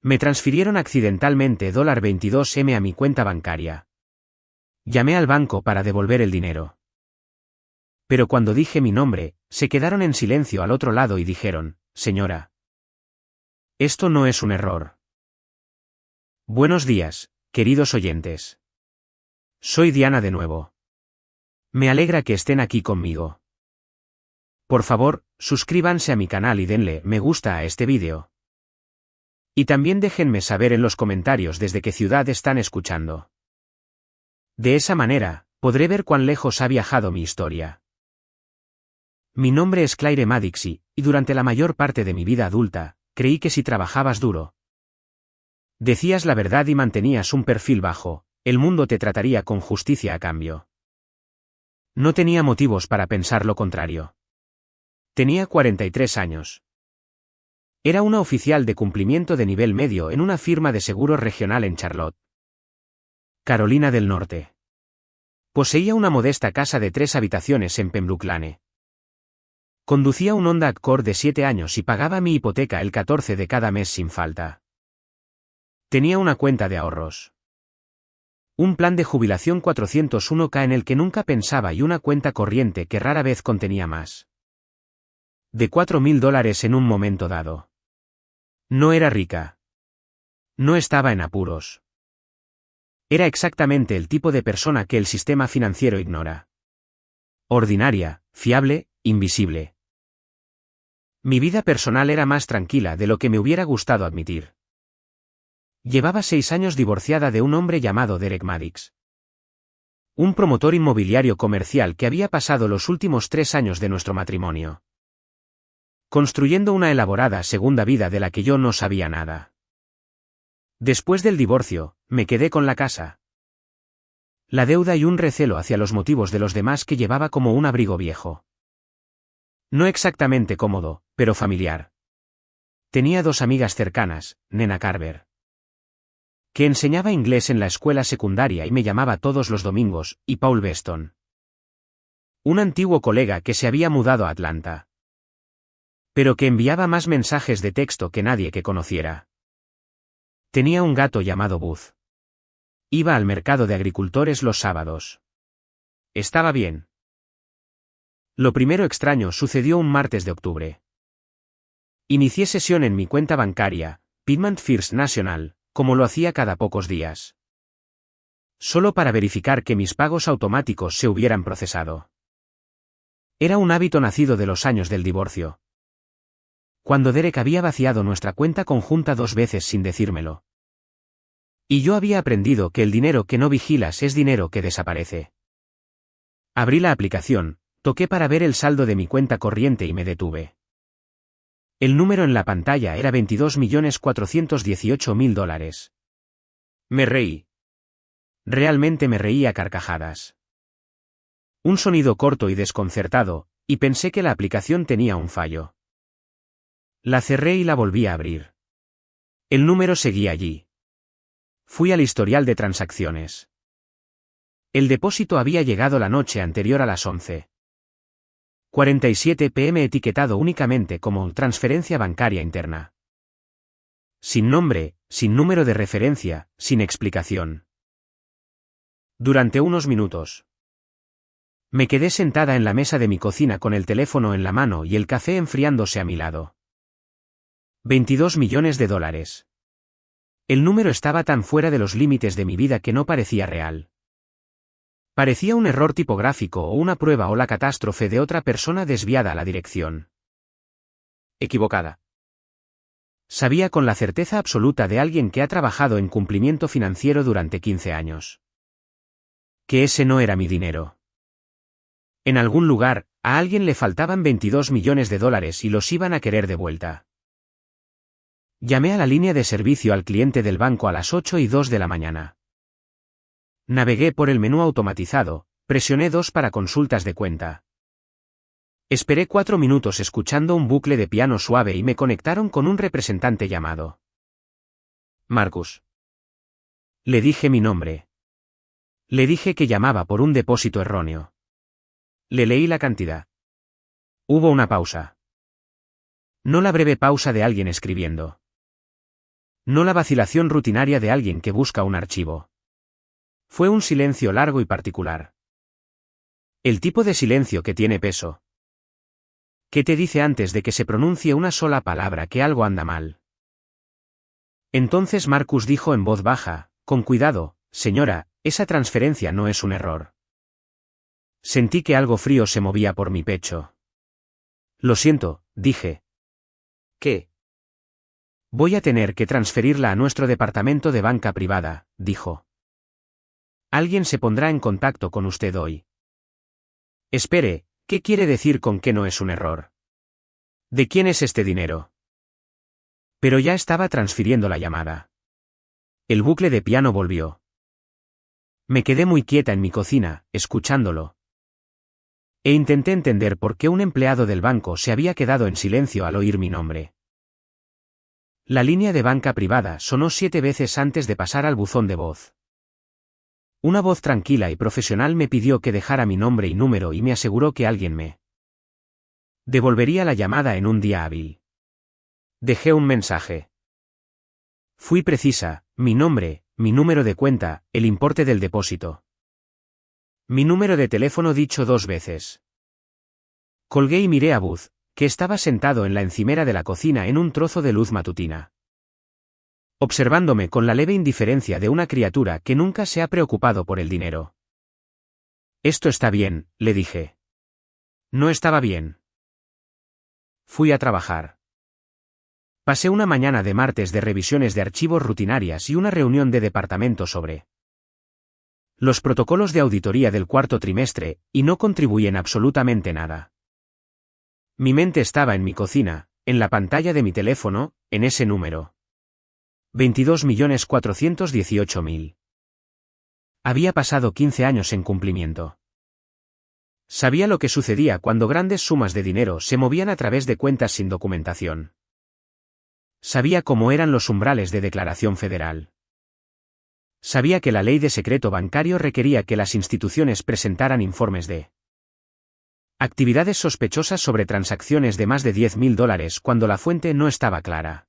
Me transfirieron accidentalmente $22M a mi cuenta bancaria. Llamé al banco para devolver el dinero. Pero cuando dije mi nombre, se quedaron en silencio al otro lado y dijeron, señora. Esto no es un error. Buenos días, queridos oyentes. Soy Diana de nuevo. Me alegra que estén aquí conmigo. Por favor, suscríbanse a mi canal y denle me gusta a este vídeo. Y también déjenme saber en los comentarios desde qué ciudad están escuchando. De esa manera, podré ver cuán lejos ha viajado mi historia. Mi nombre es Claire Madixi, y durante la mayor parte de mi vida adulta, creí que si trabajabas duro, decías la verdad y mantenías un perfil bajo, el mundo te trataría con justicia a cambio. No tenía motivos para pensar lo contrario. Tenía 43 años. Era una oficial de cumplimiento de nivel medio en una firma de seguros regional en Charlotte, Carolina del Norte. Poseía una modesta casa de 3 habitaciones en Pembroke Lane. Conducía un Honda Accord de 7 años y pagaba mi hipoteca el 14 de cada mes sin falta. Tenía una cuenta de ahorros, un plan de jubilación 401k en el que nunca pensaba y una cuenta corriente que rara vez contenía más de $4.000 en un momento dado. No era rica. No estaba en apuros. Era exactamente el tipo de persona que el sistema financiero ignora. Ordinaria, fiable, invisible. Mi vida personal era más tranquila de lo que me hubiera gustado admitir. Llevaba 6 años divorciada de un hombre llamado Derek Maddox, un promotor inmobiliario comercial que había pasado los últimos 3 años de nuestro matrimonio construyendo una elaborada segunda vida de la que yo no sabía nada. Después del divorcio, me quedé con la casa, la deuda y un recelo hacia los motivos de los demás que llevaba como un abrigo viejo. No exactamente cómodo, pero familiar. Tenía 2 amigas cercanas, Nena Carver, que enseñaba inglés en la escuela secundaria y me llamaba todos los domingos, y Paul Beston, un antiguo colega que se había mudado a Atlanta, pero que enviaba más mensajes de texto que nadie que conociera. Tenía un gato llamado Buzz. Iba al mercado de agricultores los sábados. Estaba bien. Lo primero extraño sucedió un martes de octubre. Inicié sesión en mi cuenta bancaria, Piedmont First National, como lo hacía cada pocos días, solo para verificar que mis pagos automáticos se hubieran procesado. Era un hábito nacido de los años del divorcio, cuando Derek había vaciado nuestra cuenta conjunta 2 veces sin decírmelo. Y yo había aprendido que el dinero que no vigilas es dinero que desaparece. Abrí la aplicación, toqué para ver el saldo de mi cuenta corriente y me detuve. El número en la pantalla era $22.418.000. Me reí. Realmente me reí a carcajadas. Un sonido corto y desconcertado, y pensé que la aplicación tenía un fallo. La cerré y la volví a abrir. El número seguía allí. Fui al historial de transacciones. El depósito había llegado la noche anterior a las 11:47 p.m. etiquetado únicamente como transferencia bancaria interna. Sin nombre, sin número de referencia, sin explicación. Durante unos minutos, me quedé sentada en la mesa de mi cocina con el teléfono en la mano y el café enfriándose a mi lado. $22 millones. El número estaba tan fuera de los límites de mi vida que no parecía real. Parecía un error tipográfico o una prueba o la catástrofe de otra persona desviada a la dirección equivocada. Sabía con la certeza absoluta de alguien que ha trabajado en cumplimiento financiero durante 15 años. Que ese no era mi dinero. En algún lugar, a alguien le faltaban $22 millones y los iban a querer de vuelta. Llamé a la línea de servicio al cliente del banco a las 8:02 de la mañana. Navegué por el menú automatizado, presioné 2 para consultas de cuenta. Esperé 4 minutos escuchando un bucle de piano suave y me conectaron con un representante llamado Marcus. Le dije mi nombre. Le dije que llamaba por un depósito erróneo. Le leí la cantidad. Hubo una pausa. No la breve pausa de alguien escribiendo. No la vacilación rutinaria de alguien que busca un archivo. Fue un silencio largo y particular. El tipo de silencio que tiene peso. ¿Qué te dice antes de que se pronuncie una sola palabra que algo anda mal? Entonces Marcus dijo en voz baja, con cuidado, señora, esa transferencia no es un error. Sentí que algo frío se movía por mi pecho. Lo siento, dije. ¿Qué? Voy a tener que transferirla a nuestro departamento de banca privada, dijo. Alguien se pondrá en contacto con usted hoy. Espere, ¿qué quiere decir con que no es un error? ¿De quién es este dinero? Pero ya estaba transfiriendo la llamada. El bucle de piano volvió. Me quedé muy quieta en mi cocina, escuchándolo. E intenté entender por qué un empleado del banco se había quedado en silencio al oír mi nombre. La línea de banca privada sonó 7 veces antes de pasar al buzón de voz. Una voz tranquila y profesional me pidió que dejara mi nombre y número y me aseguró que alguien me devolvería la llamada en un día hábil. Dejé un mensaje. Fui precisa, mi nombre, mi número de cuenta, el importe del depósito. Mi número de teléfono dicho 2 veces. Colgué y miré a Buzz, que estaba sentado en la encimera de la cocina en un trozo de luz matutina, observándome con la leve indiferencia de una criatura que nunca se ha preocupado por el dinero. Esto está bien, le dije. No estaba bien. Fui a trabajar. Pasé una mañana de martes de revisiones de archivos rutinarias y una reunión de departamento sobre los protocolos de auditoría del cuarto trimestre, y no contribuí en absolutamente nada. Mi mente estaba en mi cocina, en la pantalla de mi teléfono, en ese número. 22.418.000. Había pasado 15 años en cumplimiento. Sabía lo que sucedía cuando grandes sumas de dinero se movían a través de cuentas sin documentación. Sabía cómo eran los umbrales de declaración federal. Sabía que la ley de secreto bancario requería que las instituciones presentaran informes de actividades sospechosas sobre transacciones de más de $10.000 cuando la fuente no estaba clara.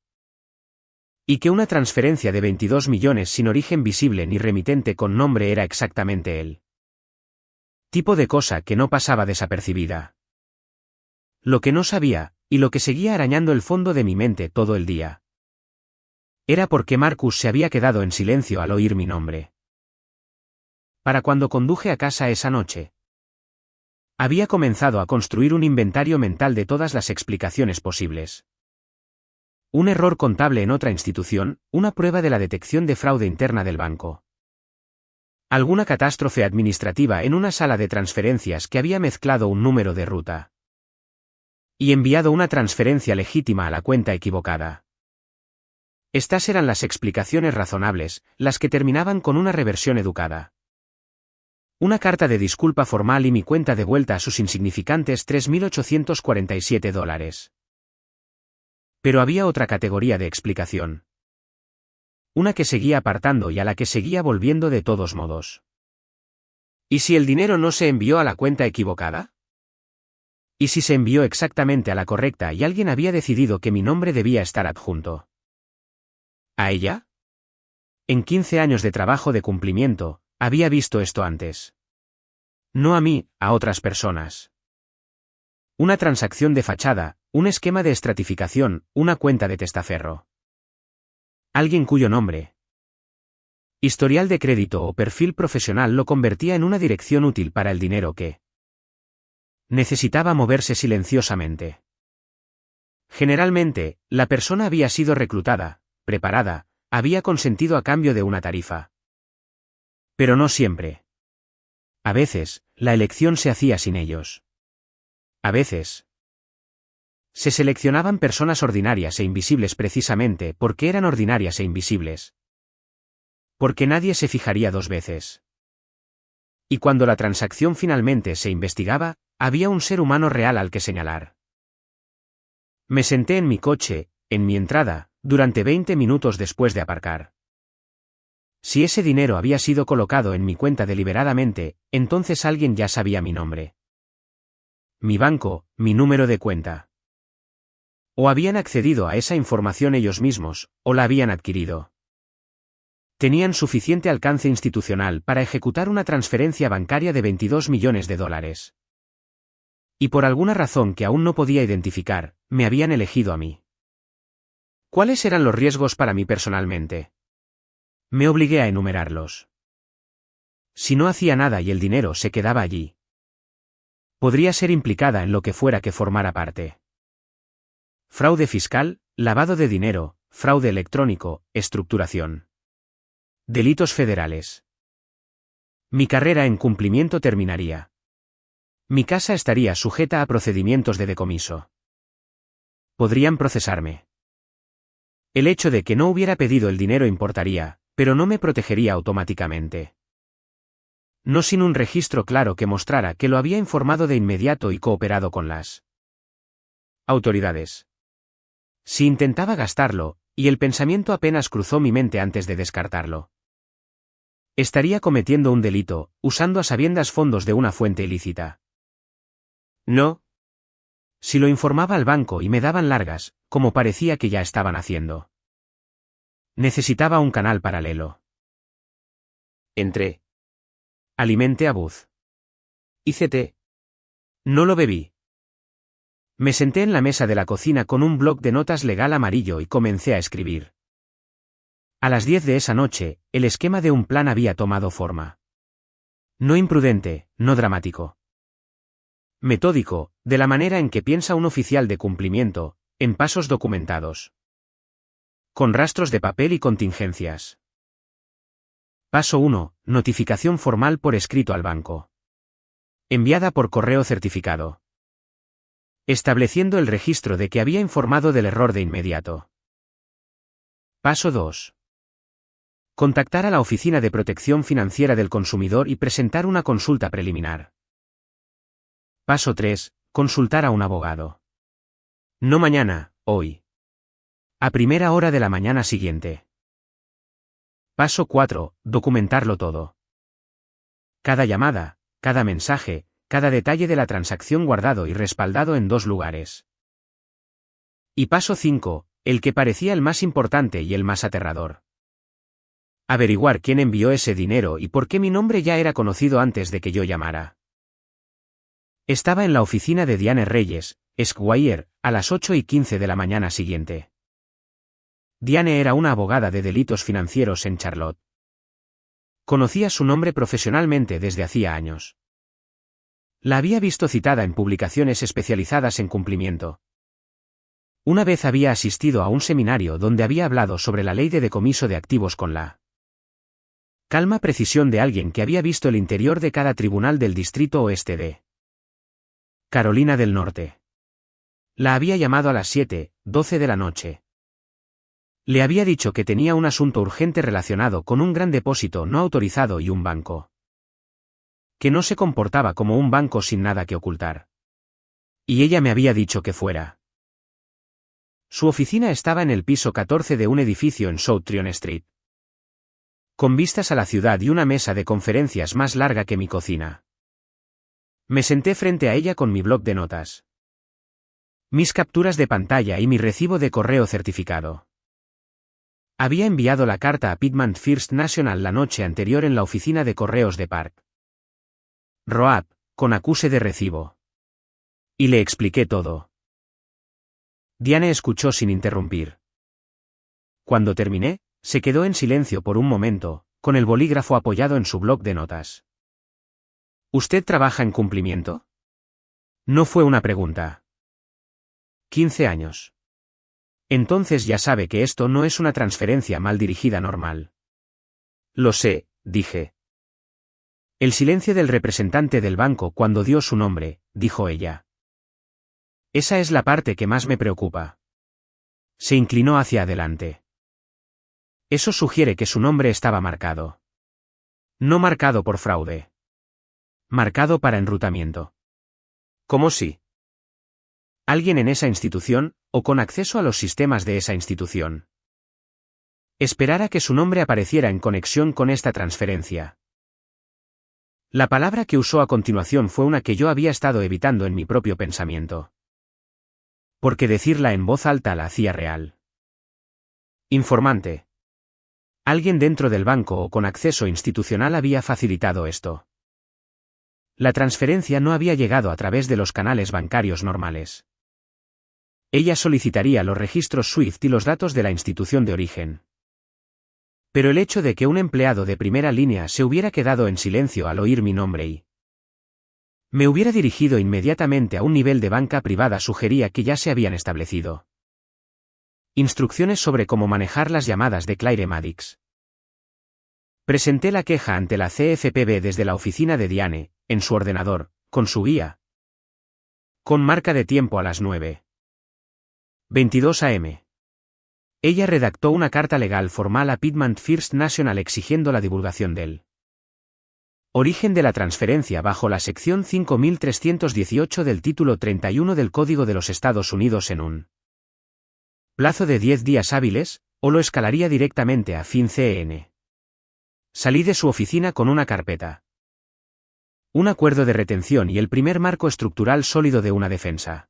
Y que una transferencia de 22 millones sin origen visible ni remitente con nombre era exactamente el tipo de cosa que no pasaba desapercibida. Lo que no sabía, y lo que seguía arañando el fondo de mi mente todo el día, era por qué Marcus se había quedado en silencio al oír mi nombre. Para cuando conduje a casa esa noche, había comenzado a construir un inventario mental de todas las explicaciones posibles. Un error contable en otra institución, una prueba de la detección de fraude interna del banco. Alguna catástrofe administrativa en una sala de transferencias que había mezclado un número de ruta y enviado una transferencia legítima a la cuenta equivocada. Estas eran las explicaciones razonables, las que terminaban con una reversión educada. Una carta de disculpa formal y mi cuenta de vuelta a sus insignificantes $3.847. Pero había otra categoría de explicación. Una que seguía apartando y a la que seguía volviendo de todos modos. ¿Y si el dinero no se envió a la cuenta equivocada? ¿Y si se envió exactamente a la correcta y alguien había decidido que mi nombre debía estar adjunto a ella? En 15 años de trabajo de cumplimiento, había visto esto antes. No a mí, a otras personas. Una transacción de fachada, un esquema de estratificación, una cuenta de testaferro. Alguien cuyo nombre, historial de crédito o perfil profesional lo convertía en una dirección útil para el dinero que necesitaba moverse silenciosamente. Generalmente, la persona había sido reclutada, preparada, había consentido a cambio de una tarifa. Pero no siempre. A veces, la elección se hacía sin ellos. A veces, se seleccionaban personas ordinarias e invisibles precisamente porque eran ordinarias e invisibles. Porque nadie se fijaría 2 veces. Y cuando la transacción finalmente se investigaba, había un ser humano real al que señalar. Me senté en mi coche, en mi entrada, durante 20 minutos después de aparcar. Si ese dinero había sido colocado en mi cuenta deliberadamente, entonces alguien ya sabía mi nombre, mi banco, mi número de cuenta. O habían accedido a esa información ellos mismos, o la habían adquirido. Tenían suficiente alcance institucional para ejecutar una transferencia bancaria de 22 millones de dólares. Y por alguna razón que aún no podía identificar, me habían elegido a mí. ¿Cuáles eran los riesgos para mí personalmente? Me obligué a enumerarlos. Si no hacía nada y el dinero se quedaba allí, podría ser implicada en lo que fuera que formara parte. Fraude fiscal, lavado de dinero, fraude electrónico, estructuración. Delitos federales. Mi carrera en cumplimiento terminaría. Mi casa estaría sujeta a procedimientos de decomiso. Podrían procesarme. El hecho de que no hubiera pedido el dinero importaría, pero no me protegería automáticamente. No sin un registro claro que mostrara que lo había informado de inmediato y cooperado con las autoridades. Si intentaba gastarlo, y el pensamiento apenas cruzó mi mente antes de descartarlo, estaría cometiendo un delito, usando a sabiendas fondos de una fuente ilícita. No. Si lo informaba al banco y me daban largas, como parecía que ya estaban haciendo. Necesitaba un canal paralelo. Entré. Alimenté a Buzz. Hice té. No lo bebí. Me senté en la mesa de la cocina con un bloc de notas legal amarillo y comencé a escribir. A las 10 de esa noche, el esquema de un plan había tomado forma. No imprudente, no dramático. Metódico, de la manera en que piensa un oficial de cumplimiento, en pasos documentados. Con rastros de papel y contingencias. Paso 1. Notificación formal por escrito al banco. Enviada por correo certificado. Estableciendo el registro de que había informado del error de inmediato. Paso 2. Contactar a la Oficina de Protección Financiera del Consumidor y presentar una consulta preliminar. Paso 3. Consultar a un abogado. No mañana, hoy. A primera hora de la mañana siguiente. Paso 4. Documentarlo todo. Cada llamada, cada mensaje, cada detalle de la transacción guardado y respaldado en 2 lugares. Y paso 5, el que parecía el más importante y el más aterrador. Averiguar quién envió ese dinero y por qué mi nombre ya era conocido antes de que yo llamara. Estaba en la oficina de Diane Reyes, Esquire, a las 8:15 de la mañana siguiente. Diane era una abogada de delitos financieros en Charlotte. Conocía su nombre profesionalmente desde hacía años. La había visto citada en publicaciones especializadas en cumplimiento. Una vez había asistido a un seminario donde había hablado sobre la ley de decomiso de activos con la calma precisión de alguien que había visto el interior de cada tribunal del Distrito Oeste de Carolina del Norte. La había llamado a las 7:12 de la noche. Le había dicho que tenía un asunto urgente relacionado con un gran depósito no autorizado y un banco que no se comportaba como un banco sin nada que ocultar. Y ella me había dicho que fuera. Su oficina estaba en el piso 14 de un edificio en South Tryon Street. Con vistas a la ciudad y una mesa de conferencias más larga que mi cocina. Me senté frente a ella con mi bloc de notas. Mis capturas de pantalla y mi recibo de correo certificado. Había enviado la carta a Pittman First National la noche anterior en la oficina de correos de Park Road, con acuse de recibo. Y le expliqué todo. Diane escuchó sin interrumpir. Cuando terminé, se quedó en silencio por un momento, con el bolígrafo apoyado en su bloc de notas. ¿Usted trabaja en cumplimiento? No fue una pregunta. 15 años. Entonces ya sabe que esto no es una transferencia mal dirigida normal. Lo sé, dije. El silencio del representante del banco cuando dio su nombre, dijo ella. Esa es la parte que más me preocupa. Se inclinó hacia adelante. Eso sugiere que su nombre estaba marcado. No marcado por fraude. Marcado para enrutamiento. ¿Cómo si? Alguien en esa institución, o con acceso a los sistemas de esa institución, esperara que su nombre apareciera en conexión con esta transferencia. La palabra que usó a continuación fue una que yo había estado evitando en mi propio pensamiento. Porque decirla en voz alta la hacía real. Informante. Alguien dentro del banco o con acceso institucional había facilitado esto. La transferencia no había llegado a través de los canales bancarios normales. Ella solicitaría los registros SWIFT y los datos de la institución de origen. Pero el hecho de que un empleado de primera línea se hubiera quedado en silencio al oír mi nombre y me hubiera dirigido inmediatamente a un nivel de banca privada sugería que ya se habían establecido instrucciones sobre cómo manejar las llamadas de Claire Maddix. Presenté la queja ante la CFPB desde la oficina de Diane, en su ordenador, con su guía. Con marca de tiempo a las 9:22 am. Ella redactó una carta legal formal a Piedmont First National exigiendo la divulgación del origen de la transferencia bajo la sección 5318 del título 31 del Código de los Estados Unidos en un plazo de 10 días hábiles, o lo escalaría directamente a FinCEN. Salí de su oficina con una carpeta, un acuerdo de retención y el primer marco estructural sólido de una defensa.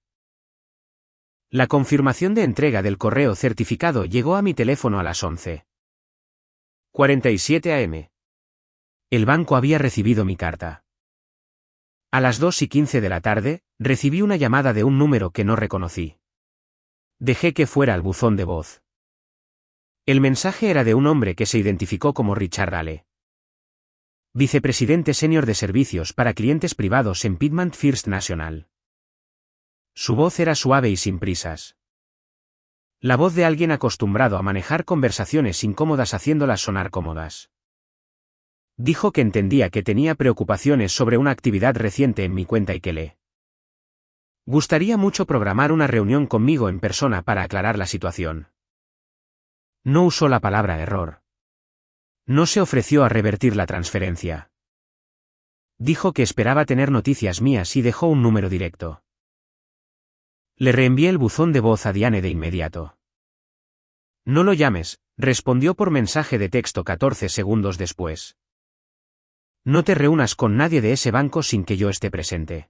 La confirmación de entrega del correo certificado llegó a mi teléfono a las 11:47 am. El banco había recibido mi carta. A las 2:15 de la tarde, recibí una llamada de un número que no reconocí. Dejé que fuera al buzón de voz. El mensaje era de un hombre que se identificó como Richard Ale, vicepresidente senior de servicios para clientes privados en Piedmont First National. Su voz era suave y sin prisas. La voz de alguien acostumbrado a manejar conversaciones incómodas haciéndolas sonar cómodas. Dijo que entendía que tenía preocupaciones sobre una actividad reciente en mi cuenta y que le gustaría mucho programar una reunión conmigo en persona para aclarar la situación. No usó la palabra error. No se ofreció a revertir la transferencia. Dijo que esperaba tener noticias mías y dejó un número directo. Le reenvié el buzón de voz a Diane de inmediato. No lo llames, respondió por mensaje de texto 14 segundos después. No te reúnas con nadie de ese banco sin que yo esté presente.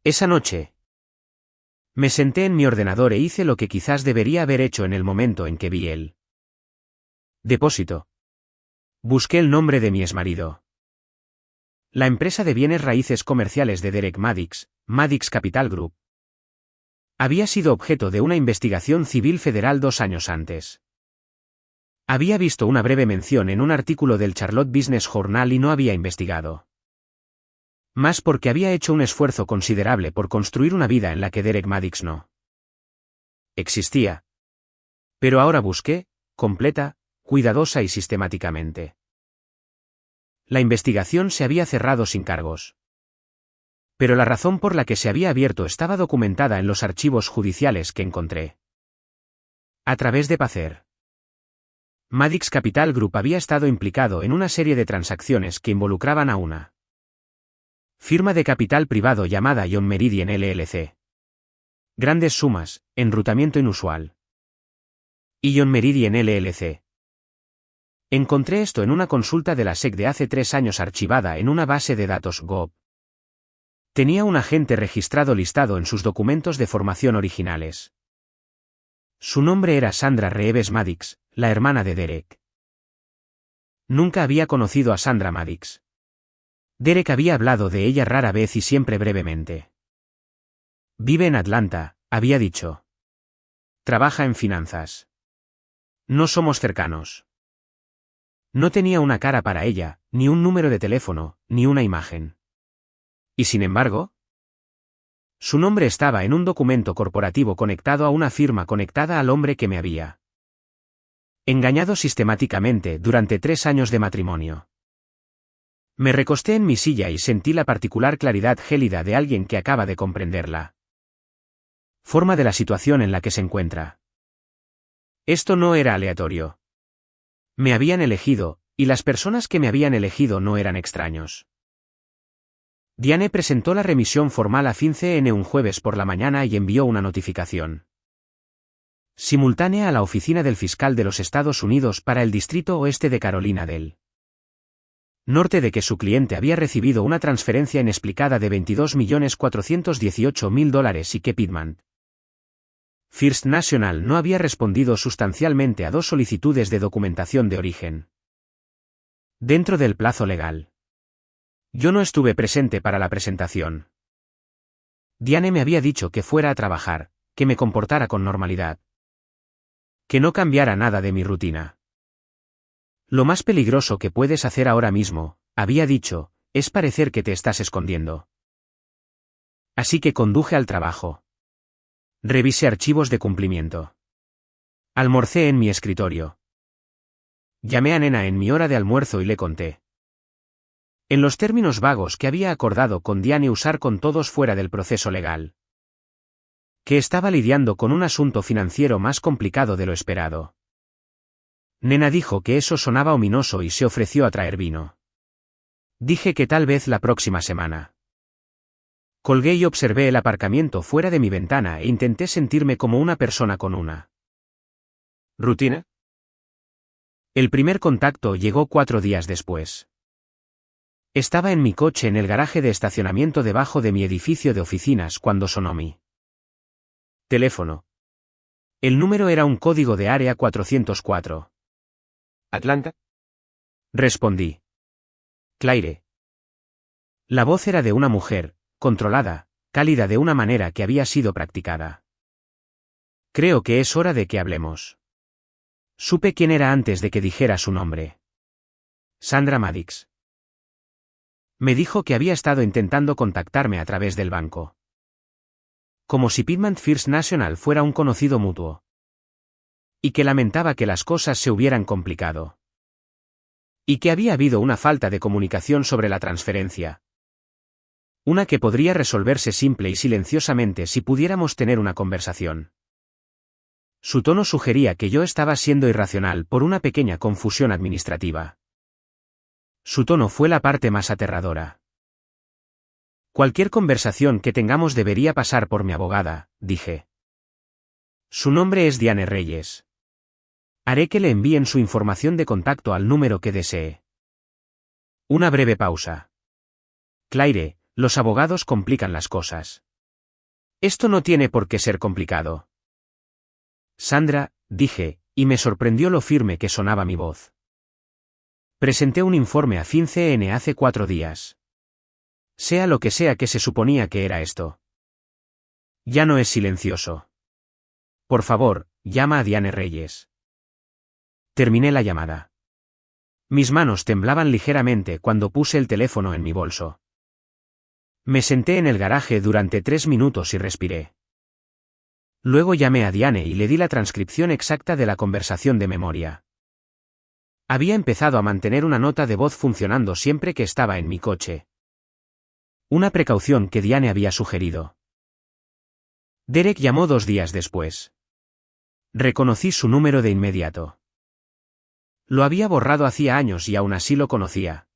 Esa noche, me senté en mi ordenador e hice lo que quizás debería haber hecho en el momento en que vi el depósito. Busqué el nombre de mi exmarido. La empresa de bienes raíces comerciales de Derek Maddix, Maddix Capital Group, había sido objeto de una investigación civil federal 2 años antes. Había visto una breve mención en un artículo del Charlotte Business Journal y no había investigado. Más porque había hecho un esfuerzo considerable por construir una vida en la que Derek Maddix no existía. Pero ahora busqué, completa, cuidadosa y sistemáticamente. La investigación se había cerrado sin cargos. Pero la razón por la que se había abierto estaba documentada en los archivos judiciales que encontré. A través de Pacer. Maddix Capital Group había estado implicado en una serie de transacciones que involucraban a una firma de capital privado llamada John Meridian LLC. Grandes sumas, enrutamiento inusual. Y John Meridian LLC. Encontré esto en una consulta de la SEC de hace 3 años archivada en una base de datos Gov. Tenía un agente registrado listado en sus documentos de formación originales. Su nombre era Sandra Reeves Maddix, la hermana de Derek. Nunca había conocido a Sandra Maddix. Derek había hablado de ella rara vez y siempre brevemente. Vive en Atlanta, había dicho. Trabaja en finanzas. No somos cercanos. No tenía una cara para ella, ni un número de teléfono, ni una imagen. Y sin embargo, su nombre estaba en un documento corporativo conectado a una firma conectada al hombre que me había engañado sistemáticamente durante 3 años de matrimonio. Me recosté en mi silla y sentí la particular claridad gélida de alguien que acaba de comprenderla. Forma de la situación en la que se encuentra. Esto no era aleatorio. Me habían elegido, y las personas que me habían elegido no eran extraños. Diane presentó la remisión formal a FinCEN un jueves por la mañana y envió una notificación simultánea a la oficina del fiscal de los Estados Unidos para el Distrito Oeste de Carolina del Norte de que su cliente había recibido una transferencia inexplicada de $22.418.000 y que Piedmont First National no había respondido sustancialmente a 2 solicitudes de documentación de origen. Dentro del plazo legal. Yo no estuve presente para la presentación. Diane me había dicho que fuera a trabajar, que me comportara con normalidad. Que no cambiara nada de mi rutina. Lo más peligroso que puedes hacer ahora mismo, había dicho, es parecer que te estás escondiendo. Así que conduje al trabajo. Revisé archivos de cumplimiento. Almorcé en mi escritorio. Llamé a Nena en mi hora de almuerzo y le conté. En los términos vagos que había acordado con Diane usar con todos fuera del proceso legal. Que estaba lidiando con un asunto financiero más complicado de lo esperado. Nena dijo que eso sonaba ominoso y se ofreció a traer vino. Dije que tal vez la próxima semana. Colgué y observé el aparcamiento fuera de mi ventana e intenté sentirme como una persona con una rutina. El primer contacto llegó 4 días después. Estaba en mi coche en el garaje de estacionamiento debajo de mi edificio de oficinas cuando sonó mi teléfono. El número era un código de área 404. ¿Atlanta? Respondí. Claire. La voz era de una mujer, controlada, cálida de una manera que había sido practicada. Creo que es hora de que hablemos. Supe quién era antes de que dijera su nombre. Sandra Maddox. Me dijo que había estado intentando contactarme a través del banco. Como si Piedmont First National fuera un conocido mutuo. Y que lamentaba que las cosas se hubieran complicado. Y que había habido una falta de comunicación sobre la transferencia. Una que podría resolverse simple y silenciosamente si pudiéramos tener una conversación. Su tono sugería que yo estaba siendo irracional por una pequeña confusión administrativa. Su tono fue la parte más aterradora. Cualquier conversación que tengamos debería pasar por mi abogada, dije. Su nombre es Diane Reyes. Haré que le envíen su información de contacto al número que desee. Una breve pausa. Claire, los abogados complican las cosas. Esto no tiene por qué ser complicado. Sandra, dije, y me sorprendió lo firme que sonaba mi voz. Presenté un informe a FinCEN hace 4 días. Sea lo que sea que se suponía que era esto. Ya no es silencioso. Por favor, llama a Diane Reyes. Terminé la llamada. Mis manos temblaban ligeramente cuando puse el teléfono en mi bolso. Me senté en el garaje durante 3 minutos y respiré. Luego llamé a Diane y le di la transcripción exacta de la conversación de memoria. Había empezado a mantener una nota de voz funcionando siempre que estaba en mi coche. Una precaución que Diane había sugerido. Derek llamó 2 días después. Reconocí su número de inmediato. Lo había borrado hacía años y aún así lo conocía.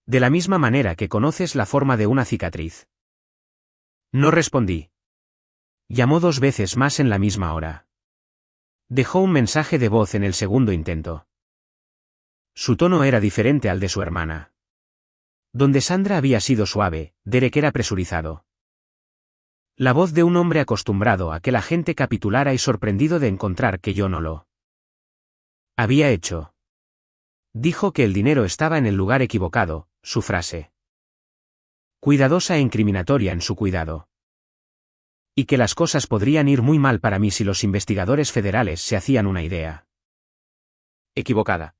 De la misma manera que conoces la forma de una cicatriz. No respondí. Llamó 2 veces más en la misma hora. Dejó un mensaje de voz en el segundo intento. Su tono era diferente al de su hermana. Donde Sandra había sido suave, Derek era presurizado. La voz de un hombre acostumbrado a que la gente capitulara y sorprendido de encontrar que yo no lo había hecho. Dijo que el dinero estaba en el lugar equivocado, su frase. Cuidadosa e incriminatoria en su cuidado. Y que las cosas podrían ir muy mal para mí si los investigadores federales se hacían una idea. Equivocada.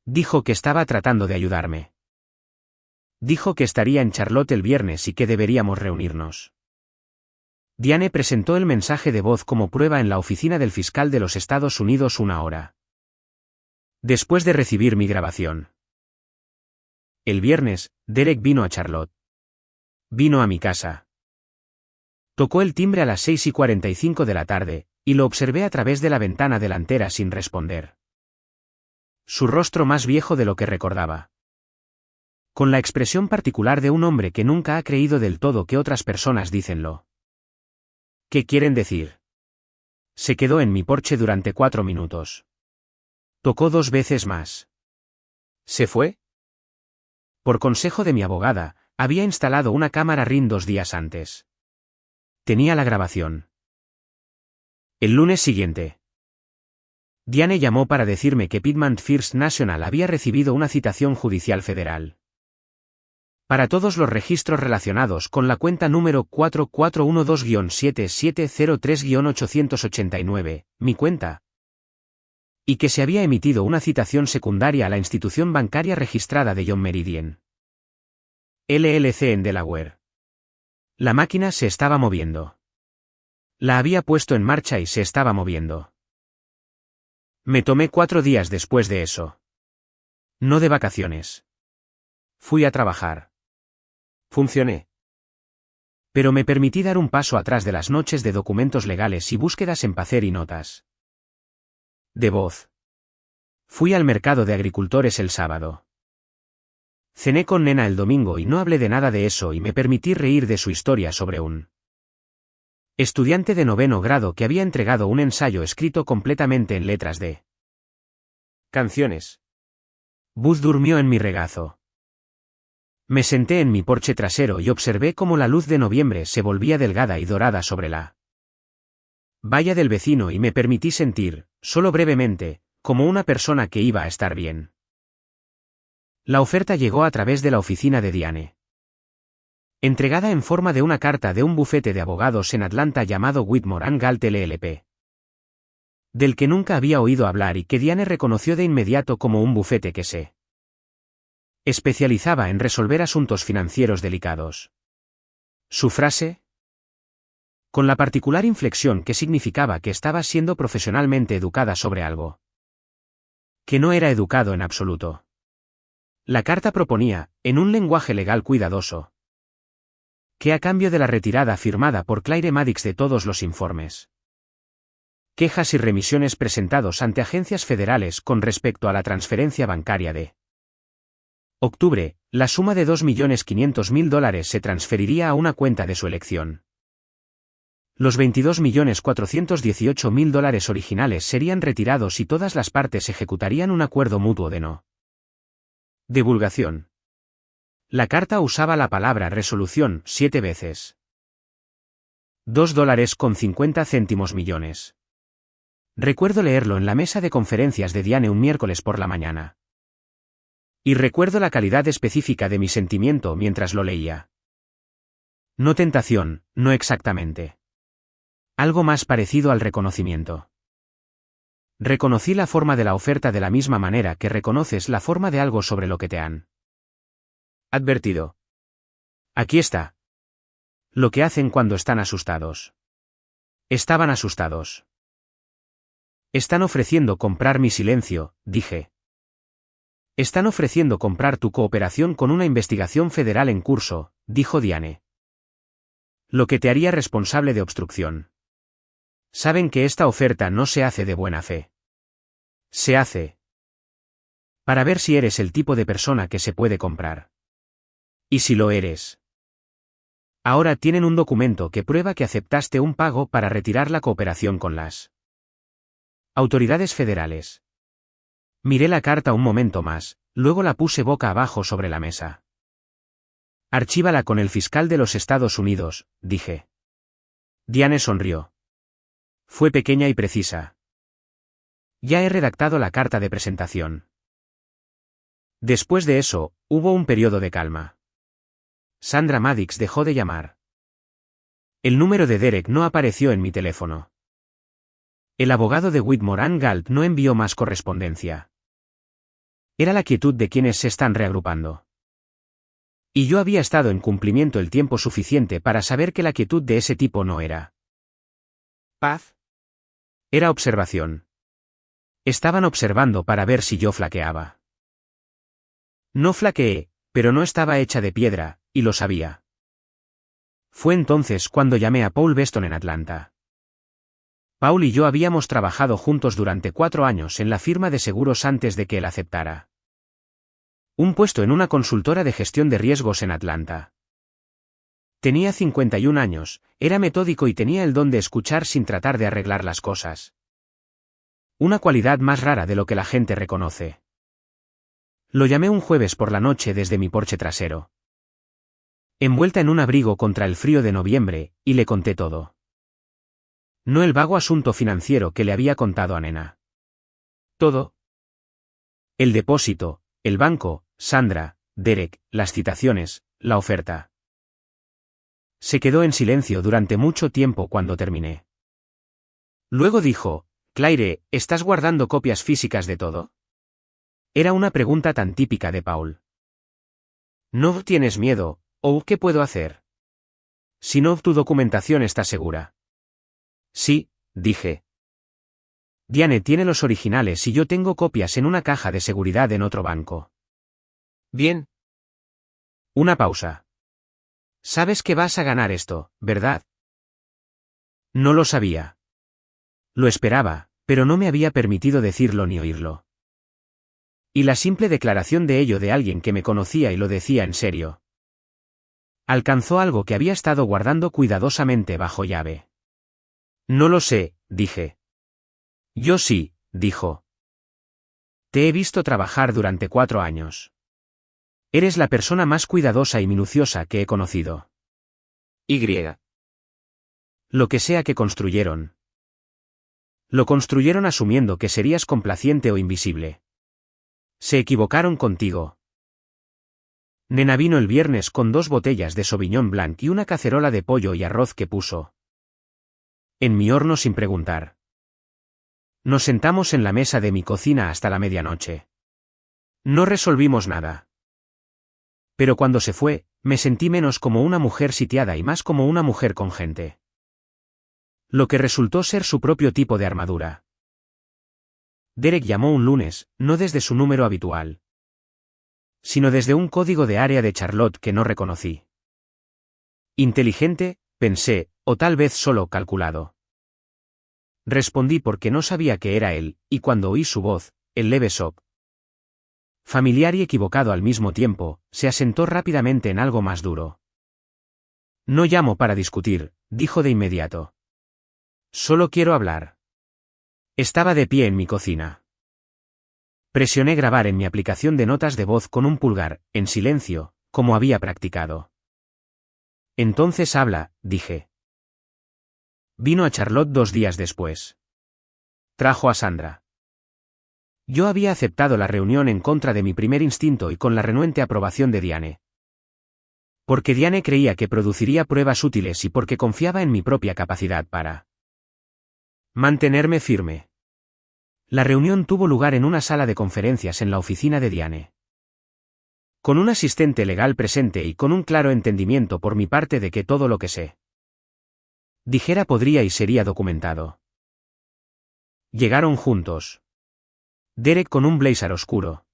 Dijo que estaba tratando de ayudarme. Dijo que estaría en Charlotte el viernes y que deberíamos reunirnos. Diane presentó el mensaje de voz como prueba en la oficina del fiscal de los Estados Unidos 1 hora después de recibir mi grabación. El viernes, Derek vino a Charlotte. Vino a mi casa. Tocó el timbre a las 6:45 de la tarde, y lo observé a través de la ventana delantera sin responder. Su rostro más viejo de lo que recordaba. Con la expresión particular de un hombre que nunca ha creído del todo que otras personas dicenlo. ¿Qué quieren decir? Se quedó en mi porche durante 4 minutos. Tocó 2 veces más. ¿Se fue? Por consejo de mi abogada, había instalado una cámara Ring 2 días antes. Tenía la grabación. El lunes siguiente. Diane llamó para decirme que Piedmont First National había recibido una citación judicial federal para todos los registros relacionados con la cuenta número 4412-7703-889, mi cuenta, y que se había emitido una citación secundaria a la institución bancaria registrada de John Meridian LLC en Delaware. La máquina se estaba moviendo. La había puesto en marcha y se estaba moviendo. Me tomé 4 días después de eso. No de vacaciones. Fui a trabajar. Funcioné. Pero me permití dar un paso atrás de las noches de documentos legales y búsquedas en Pacer y notas de voz. Fui al mercado de agricultores el sábado. Cené con Nena el domingo y no hablé de nada de eso y me permití reír de su historia sobre un estudiante de 9º grado que había entregado un ensayo escrito completamente en letras de canciones. Buzz durmió en mi regazo. Me senté en mi porche trasero y observé cómo la luz de noviembre se volvía delgada y dorada sobre la valla del vecino y me permití sentir, solo brevemente, como una persona que iba a estar bien. La oferta llegó a través de la oficina de Diane, entregada en forma de una carta de un bufete de abogados en Atlanta llamado Whitmore & Galt LLP, del que nunca había oído hablar y que Diane reconoció de inmediato como un bufete que se especializaba en resolver asuntos financieros delicados. Su frase, con la particular inflexión que significaba que estaba siendo profesionalmente educada sobre algo que no era educado en absoluto. La carta proponía, en un lenguaje legal cuidadoso, que a cambio de la retirada firmada por Claire Maddox de todos los informes, quejas y remisiones presentados ante agencias federales con respecto a la transferencia bancaria de octubre, la suma de $2.500.000 se transferiría a una cuenta de su elección. Los $22.418.000 originales serían retirados y todas las partes ejecutarían un acuerdo mutuo de no divulgación. La carta usaba la palabra resolución 7 veces. $2.50 millones. Recuerdo leerlo en la mesa de conferencias de Diane un miércoles por la mañana. Y recuerdo la calidad específica de mi sentimiento mientras lo leía. No tentación, no exactamente. Algo más parecido al reconocimiento. Reconocí la forma de la oferta de la misma manera que reconoces la forma de algo sobre lo que te han advertido. Aquí está. Lo que hacen cuando están asustados. Estaban asustados. Están ofreciendo comprar mi silencio, dije. Están ofreciendo comprar tu cooperación con una investigación federal en curso, dijo Diane. Lo que te haría responsable de obstrucción. Saben que esta oferta no se hace de buena fe. Se hace para ver si eres el tipo de persona que se puede comprar. Y si lo eres. Ahora tienen un documento que prueba que aceptaste un pago para retirar la cooperación con las autoridades federales. Miré la carta un momento más, luego la puse boca abajo sobre la mesa. Archívala con el fiscal de los Estados Unidos, dije. Diane sonrió. Fue pequeña y precisa. Ya he redactado la carta de presentación. Después de eso, hubo un periodo de calma. Sandra Maddox dejó de llamar. El número de Derek no apareció en mi teléfono. El abogado de Whitmore & Galt no envió más correspondencia. Era la quietud de quienes se están reagrupando. Y yo había estado en cumplimiento el tiempo suficiente para saber que la quietud de ese tipo no era paz. Era observación. Estaban observando para ver si yo flaqueaba. No flaqueé, pero no estaba hecha de piedra, y lo sabía. Fue entonces cuando llamé a Paul Beston en Atlanta. Paul y yo habíamos trabajado juntos durante 4 años en la firma de seguros antes de que él aceptara un puesto en una consultora de gestión de riesgos en Atlanta. Tenía 51 años, era metódico y tenía el don de escuchar sin tratar de arreglar las cosas. Una cualidad más rara de lo que la gente reconoce. Lo llamé un jueves por la noche desde mi porche trasero, envuelta en un abrigo contra el frío de noviembre, y le conté todo. No el vago asunto financiero que le había contado a Nena. Todo. El depósito, el banco, Sandra, Derek, las citaciones, la oferta. Se quedó en silencio durante mucho tiempo cuando terminé. Luego dijo, Claire, ¿estás guardando copias físicas de todo? Era una pregunta tan típica de Paul. ¿No tienes miedo, o qué puedo hacer? Si no, tu documentación está segura. Sí, dije. Diane tiene los originales y yo tengo copias en una caja de seguridad en otro banco. Bien. Una pausa. Sabes que vas a ganar esto, ¿verdad? No lo sabía. Lo esperaba, pero no me había permitido decirlo ni oírlo. Y la simple declaración de ello de alguien que me conocía y lo decía en serio. Alcanzó algo que había estado guardando cuidadosamente bajo llave. No lo sé, dije. Yo sí, dijo. Te he visto trabajar durante 4 años. Eres la persona más cuidadosa y minuciosa que he conocido. Y. Lo que sea que construyeron. Lo construyeron asumiendo que serías complaciente o invisible. Se equivocaron contigo. Nena vino el viernes con 2 botellas de Sauvignon Blanc y una cacerola de pollo y arroz que puso en mi horno sin preguntar. Nos sentamos en la mesa de mi cocina hasta la medianoche. No resolvimos nada. Pero cuando se fue, me sentí menos como una mujer sitiada y más como una mujer con gente. Lo que resultó ser su propio tipo de armadura. Derek llamó un lunes, no desde su número habitual, sino desde un código de área de Charlotte que no reconocí. Inteligente, pensé, o tal vez solo calculado. Respondí porque no sabía que era él, y cuando oí su voz, el leve shock, familiar y equivocado al mismo tiempo, se asentó rápidamente en algo más duro. No llamo para discutir, dijo de inmediato. Solo quiero hablar. Estaba de pie en mi cocina. Presioné grabar en mi aplicación de notas de voz con un pulgar, en silencio, como había practicado. Entonces habla, dije. Vino a Charlotte 2 días después. Trajo a Sandra. Yo había aceptado la reunión en contra de mi primer instinto y con la renuente aprobación de Diane. Porque Diane creía que produciría pruebas útiles y porque confiaba en mi propia capacidad para mantenerme firme. La reunión tuvo lugar en una sala de conferencias en la oficina de Diane. Con un asistente legal presente y con un claro entendimiento por mi parte de que todo lo que sé dijera podría y sería documentado. Llegaron juntos. Derek con un blazer oscuro.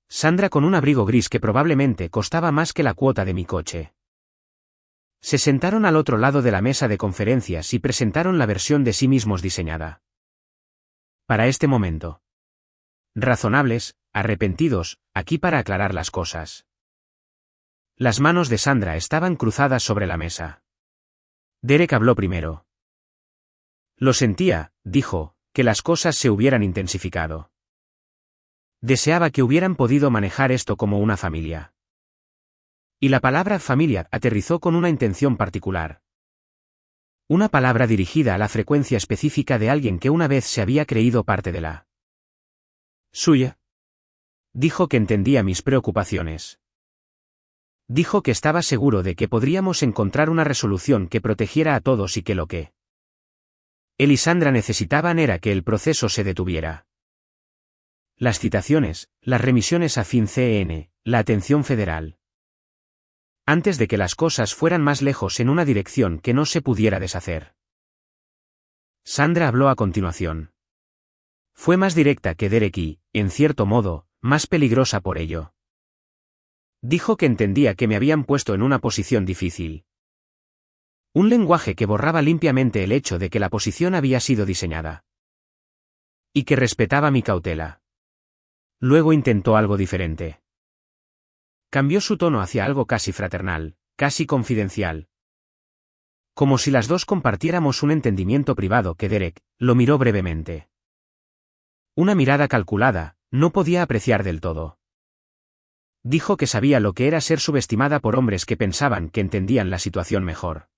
Sandra con un abrigo gris que probablemente costaba más que la cuota de mi coche. Se sentaron al otro lado de la mesa de conferencias y presentaron la versión de sí mismos diseñada para este momento. Razonables, arrepentidos, aquí para aclarar las cosas. Las manos de Sandra estaban cruzadas sobre la mesa. Derek habló primero. Lo sentía, dijo, que las cosas se hubieran intensificado. Deseaba que hubieran podido manejar esto como una familia. Y la palabra familia aterrizó con una intención particular. Una palabra dirigida a la frecuencia específica de alguien que una vez se había creído parte de la suya. Dijo que entendía mis preocupaciones. Dijo que estaba seguro de que podríamos encontrar una resolución que protegiera a todos y que lo que él y Sandra necesitaban era que el proceso se detuviera. Las citaciones, las remisiones a FinCEN, la atención federal. Antes de que las cosas fueran más lejos en una dirección que no se pudiera deshacer. Sandra habló a continuación. Fue más directa que Derek y, en cierto modo, más peligrosa por ello. Dijo que entendía que me habían puesto en una posición difícil. Un lenguaje que borraba limpiamente el hecho de que la posición había sido diseñada. Y que respetaba mi cautela. Luego intentó algo diferente. Cambió su tono hacia algo casi fraternal, casi confidencial. Como si las dos compartiéramos un entendimiento privado que Derek lo miró brevemente. Una mirada calculada, no podía apreciar del todo. Dijo que sabía lo que era ser subestimada por hombres que pensaban que entendían la situación mejor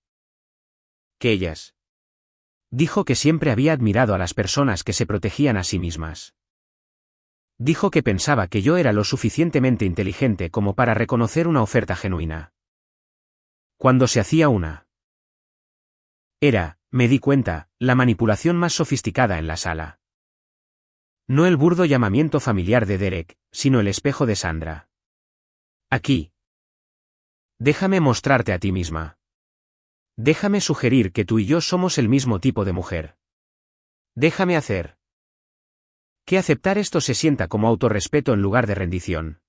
que ellas. Dijo que siempre había admirado a las personas que se protegían a sí mismas. Dijo que pensaba que yo era lo suficientemente inteligente como para reconocer una oferta genuina. Cuando se hacía una. Era, me di cuenta, la manipulación más sofisticada en la sala. No el burdo llamamiento familiar de Derek, sino el espejo de Sandra. Aquí. Déjame mostrarte a ti misma. Déjame sugerir que tú y yo somos el mismo tipo de mujer. Déjame hacer que aceptar esto se sienta como autorrespeto en lugar de rendición.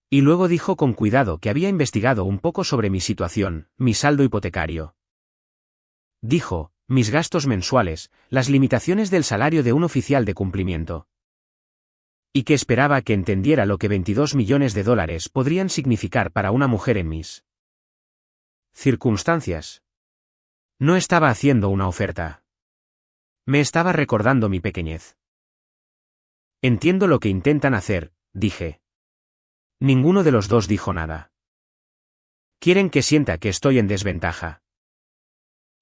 Y luego dijo con cuidado que había investigado un poco sobre mi situación, mi saldo hipotecario. Dijo, mis gastos mensuales, las limitaciones del salario de un oficial de cumplimiento. Y que esperaba que entendiera lo que $22 millones podrían significar para una mujer en mis circunstancias. No estaba haciendo una oferta. Me estaba recordando mi pequeñez. Entiendo lo que intentan hacer, dije. Ninguno de los dos dijo nada. Quieren que sienta que estoy en desventaja.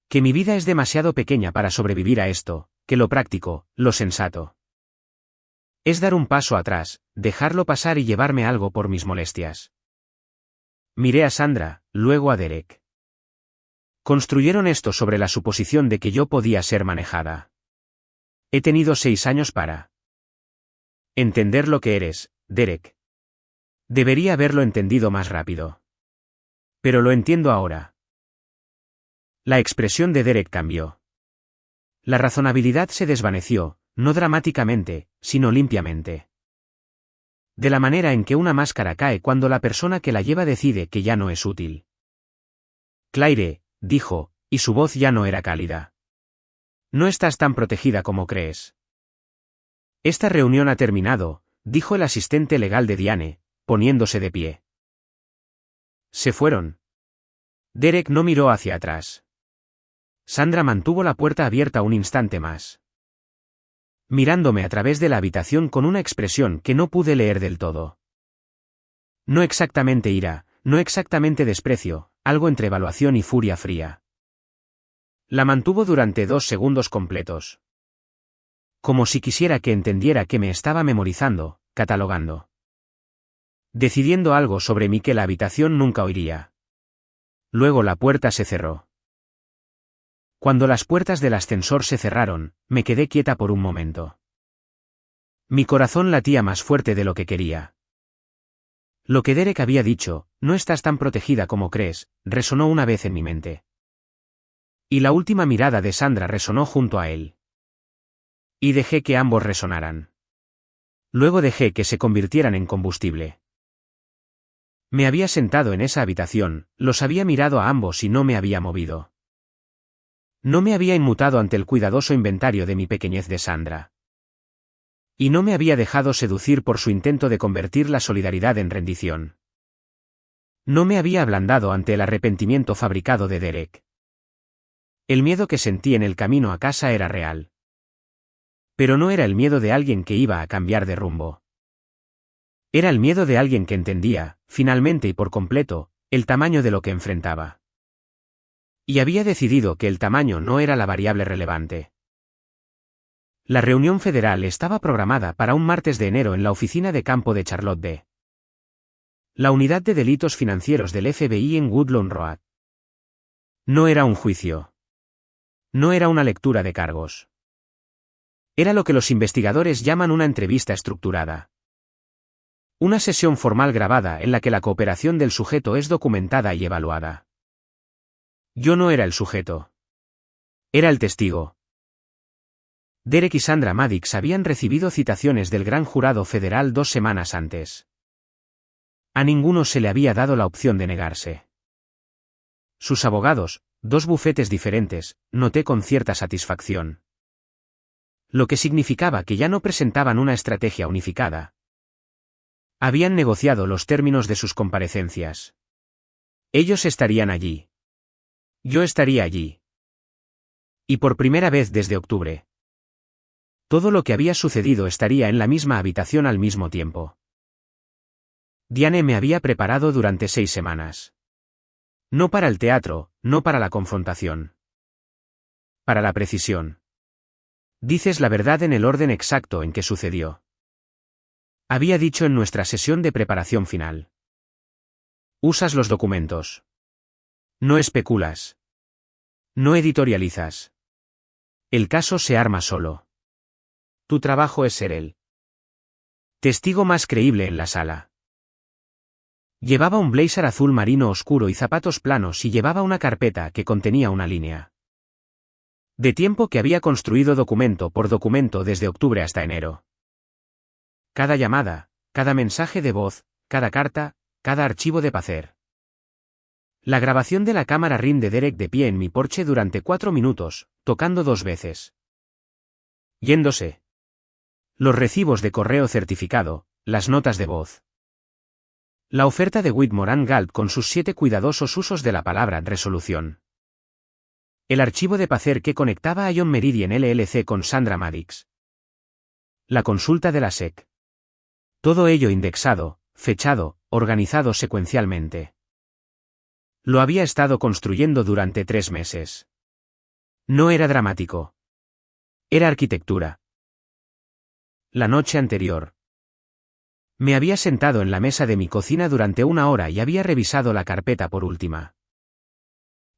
Que mi vida es demasiado pequeña para sobrevivir a esto, que lo práctico, lo sensato. Es dar un paso atrás, dejarlo pasar y llevarme algo por mis molestias. Miré a Sandra, luego a Derek. Construyeron esto sobre la suposición de que yo podía ser manejada. He tenido 6 años para entender lo que eres, Derek. Debería haberlo entendido más rápido. Pero lo entiendo ahora. La expresión de Derek cambió. La razonabilidad se desvaneció, no dramáticamente, sino limpiamente. De la manera en que una máscara cae cuando la persona que la lleva decide que ya no es útil. Claire, dijo, y su voz ya no era cálida. No estás tan protegida como crees. Esta reunión ha terminado, dijo el asistente legal de Diane, poniéndose de pie. Se fueron. Derek no miró hacia atrás. Sandra mantuvo la puerta abierta un instante más, mirándome a través de la habitación con una expresión que no pude leer del todo. No exactamente ira, no exactamente desprecio, algo entre evaluación y furia fría. La mantuvo durante 2 segundos completos. Como si quisiera que entendiera que me estaba memorizando, catalogando. Decidiendo algo sobre mí que la habitación nunca oiría. Luego la puerta se cerró. Cuando las puertas del ascensor se cerraron, me quedé quieta por un momento. Mi corazón latía más fuerte de lo que quería. Lo que Derek había dicho, no estás tan protegida como crees, resonó una vez en mi mente. Y la última mirada de Sandra resonó junto a él. Y dejé que ambos resonaran. Luego dejé que se convirtieran en combustible. Me había sentado en esa habitación, los había mirado a ambos y no me había movido. No me había inmutado ante el cuidadoso inventario de mi pequeñez de Sandra. Y no me había dejado seducir por su intento de convertir la solidaridad en rendición. No me había ablandado ante el arrepentimiento fabricado de Derek. El miedo que sentí en el camino a casa era real. Pero no era el miedo de alguien que iba a cambiar de rumbo. Era el miedo de alguien que entendía, finalmente y por completo, el tamaño de lo que enfrentaba. Y había decidido que el tamaño no era la variable relevante. La reunión federal estaba programada para un martes de enero en la oficina de campo de Charlotte D. La unidad de delitos financieros del FBI en Woodlawn Road. No era un juicio. No era una lectura de cargos. Era lo que los investigadores llaman una entrevista estructurada. Una sesión formal grabada en la que la cooperación del sujeto es documentada y evaluada. Yo no era el sujeto. Era el testigo. Derek y Sandra Maddox habían recibido citaciones del gran jurado federal 2 semanas antes. A ninguno se le había dado la opción de negarse. Sus abogados, 2 bufetes diferentes, noté con cierta satisfacción. Lo que significaba que ya no presentaban una estrategia unificada. Habían negociado los términos de sus comparecencias. Ellos estarían allí. Yo estaría allí. Y por primera vez desde octubre. Todo lo que había sucedido estaría en la misma habitación al mismo tiempo. Diane me había preparado durante 6 semanas. No para el teatro, no para la confrontación. Para la precisión. Dices la verdad en el orden exacto en que sucedió. Había dicho en nuestra sesión de preparación final. Usas los documentos. No especulas. No editorializas. El caso se arma solo. Tu trabajo es ser el testigo más creíble en la sala. Llevaba un blazer azul marino oscuro y zapatos planos y llevaba una carpeta que contenía una línea de tiempo que había construido documento por documento desde octubre hasta enero. Cada llamada, cada mensaje de voz, cada carta, cada archivo de placer. La grabación de la cámara RIM de Derek de pie en mi porche durante 4 minutos, tocando 2 veces. Yéndose. Los recibos de correo certificado, las notas de voz. La oferta de Whitmore & Galt con sus 7 cuidadosos usos de la palabra resolución. El archivo de placer que conectaba a John Meridian LLC con Sandra Maddox. La consulta de la SEC. Todo ello indexado, fechado, organizado secuencialmente. Lo había estado construyendo durante 3 meses. No era dramático. Era arquitectura. La noche anterior. Me había sentado en la mesa de mi cocina durante 1 hora y había revisado la carpeta por última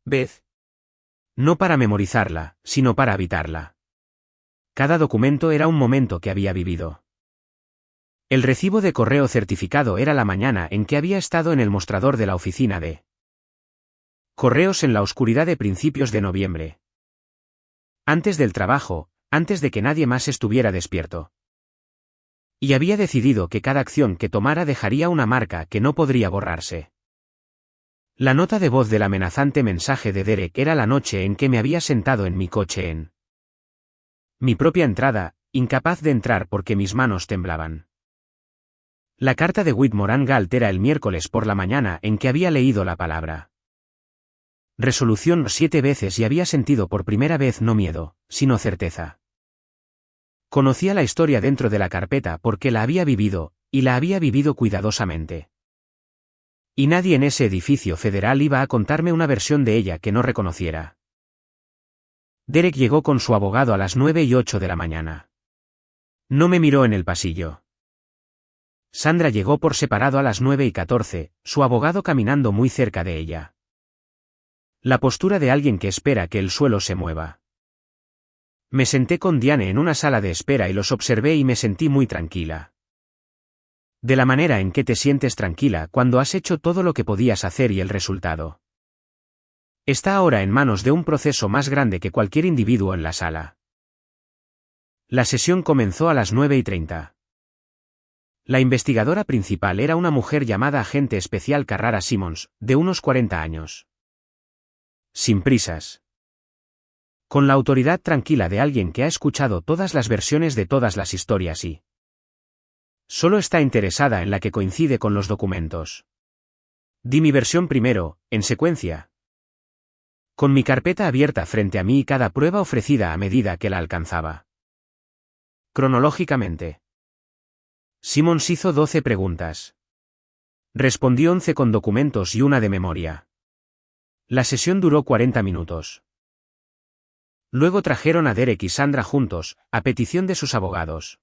vez. No para memorizarla, sino para habitarla. Cada documento era un momento que había vivido. El recibo de correo certificado era la mañana en que había estado en el mostrador de la oficina de correos en la oscuridad de principios de noviembre. Antes del trabajo, antes de que nadie más estuviera despierto. Y había decidido que cada acción que tomara dejaría una marca que no podría borrarse. La nota de voz del amenazante mensaje de Derek era la noche en que me había sentado en mi coche en mi propia entrada, incapaz de entrar porque mis manos temblaban. La carta de Whitmore & Galt era el miércoles por la mañana en que había leído la palabra resolución 7 veces y había sentido por primera vez no miedo, sino certeza. Conocía la historia dentro de la carpeta porque la había vivido, y la había vivido cuidadosamente. Y nadie en ese edificio federal iba a contarme una versión de ella que no reconociera. Derek llegó con su abogado a las 9:08 de la mañana. No me miró en el pasillo. Sandra llegó por separado a las 9:14, su abogado caminando muy cerca de ella. La postura de alguien que espera que el suelo se mueva. Me senté con Diane en una sala de espera y los observé y me sentí muy tranquila. De la manera en que te sientes tranquila cuando has hecho todo lo que podías hacer y el resultado está ahora en manos de un proceso más grande que cualquier individuo en la sala. La sesión comenzó a las 9:30. La investigadora principal era una mujer llamada agente especial Carrara Simmons, de unos 40 años. Sin prisas. Con la autoridad tranquila de alguien que ha escuchado todas las versiones de todas las historias y solo está interesada en la que coincide con los documentos. Di mi versión primero, en secuencia. Con mi carpeta abierta frente a mí y cada prueba ofrecida a medida que la alcanzaba. Cronológicamente. Simmons hizo 12 preguntas. Respondió 11 con documentos y una de memoria. La sesión duró 40 minutos. Luego trajeron a Derek y Sandra juntos, a petición de sus abogados,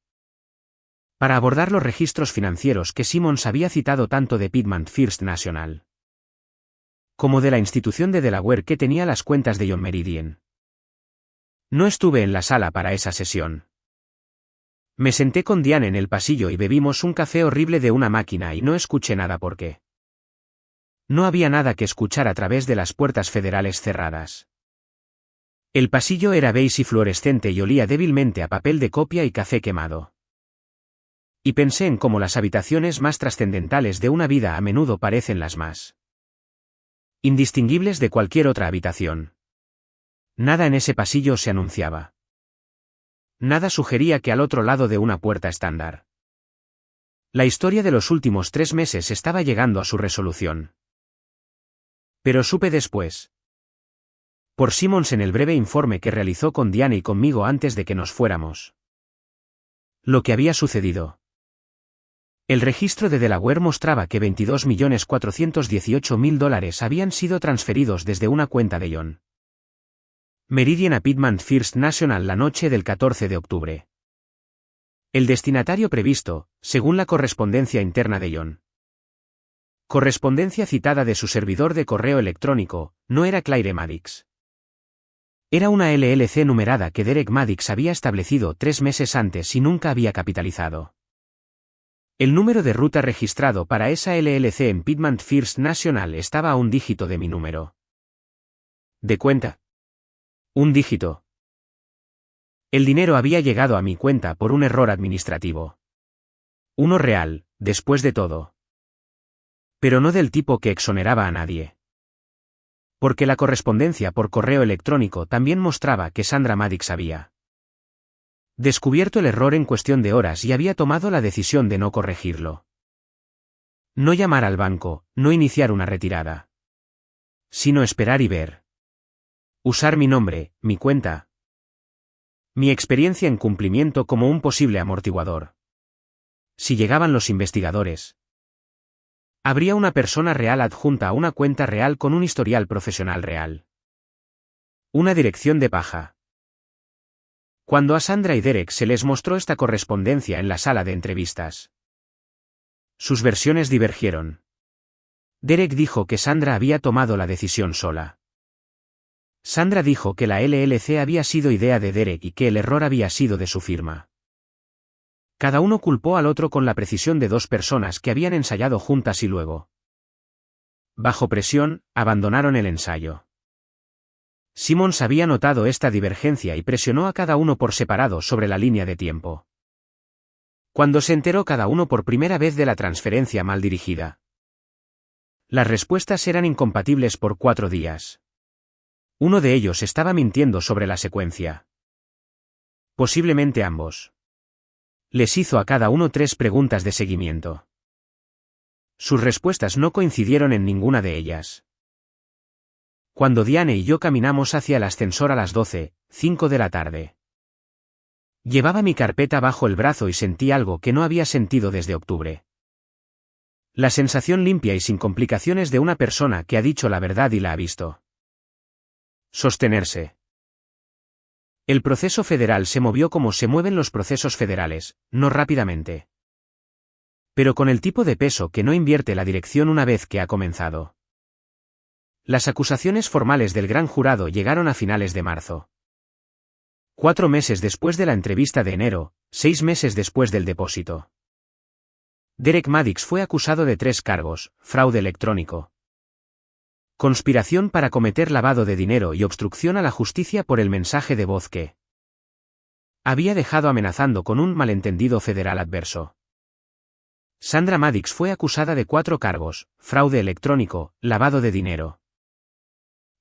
para abordar los registros financieros que Simmons había citado tanto de Pittman First National como de la institución de Delaware que tenía las cuentas de John Meridian. No estuve en la sala para esa sesión. Me senté con Diane en el pasillo y bebimos un café horrible de una máquina y no escuché nada porque no había nada que escuchar a través de las puertas federales cerradas. El pasillo era beige y fluorescente y olía débilmente a papel de copia y café quemado. Y pensé en cómo las habitaciones más trascendentales de una vida a menudo parecen las más indistinguibles de cualquier otra habitación. Nada en ese pasillo se anunciaba. Nada sugería que al otro lado de una puerta estándar. La historia de los últimos 3 meses estaba llegando a su resolución. Pero supe después, por Simmons en el breve informe que realizó con Diane y conmigo antes de que nos fuéramos, lo que había sucedido. El registro de Delaware mostraba que $22.418.000 habían sido transferidos desde una cuenta de John Meridian a Piedmont First National la noche del 14 de octubre. El destinatario previsto, según la correspondencia interna de John. Correspondencia citada de su servidor de correo electrónico, no era Claire Maddix. Era una LLC numerada que Derek Maddix había establecido 3 meses antes y nunca había capitalizado. El número de ruta registrado para esa LLC en Piedmont First National estaba a un dígito de mi número de cuenta. Un dígito. El dinero había llegado a mi cuenta por un error administrativo. Uno real, después de todo. Pero no del tipo que exoneraba a nadie. Porque la correspondencia por correo electrónico también mostraba que Sandra Maddix había descubierto el error en cuestión de horas y había tomado la decisión de no corregirlo. No llamar al banco, no iniciar una retirada. Sino esperar y ver. Usar mi nombre, mi cuenta. Mi experiencia en cumplimiento como un posible amortiguador. Si llegaban los investigadores. Habría una persona real adjunta a una cuenta real con un historial profesional real. Una dirección de paja. Cuando a Sandra y Derek se les mostró esta correspondencia en la sala de entrevistas, sus versiones divergieron. Derek dijo que Sandra había tomado la decisión sola. Sandra dijo que la LLC había sido idea de Derek y que el error había sido de su firma. Cada uno culpó al otro con la precisión de dos personas que habían ensayado juntas y luego, bajo presión, abandonaron el ensayo. Simmons había notado esta divergencia y presionó a cada uno por separado sobre la línea de tiempo. Cuando se enteró cada uno por primera vez de la transferencia mal dirigida, las respuestas eran incompatibles por 4 días. Uno de ellos estaba mintiendo sobre la secuencia. Posiblemente ambos. Les hizo a cada uno 3 preguntas de seguimiento. Sus respuestas no coincidieron en ninguna de ellas. Cuando Diane y yo caminamos hacia el ascensor a las 12:05 de la tarde. Llevaba mi carpeta bajo el brazo y sentí algo que no había sentido desde octubre. La sensación limpia y sin complicaciones de una persona que ha dicho la verdad y la ha visto sostenerse. El proceso federal se movió como se mueven los procesos federales, no rápidamente. Pero con el tipo de peso que no invierte la dirección una vez que ha comenzado. Las acusaciones formales del gran jurado llegaron a finales de marzo. 4 meses después de la entrevista de enero, 6 meses después del depósito. Derek Maddix fue acusado de 3 cargos: fraude electrónico, conspiración para cometer lavado de dinero y obstrucción a la justicia por el mensaje de voz que había dejado amenazando con un malentendido federal adverso. Sandra Maddix fue acusada de 4 cargos: fraude electrónico, lavado de dinero,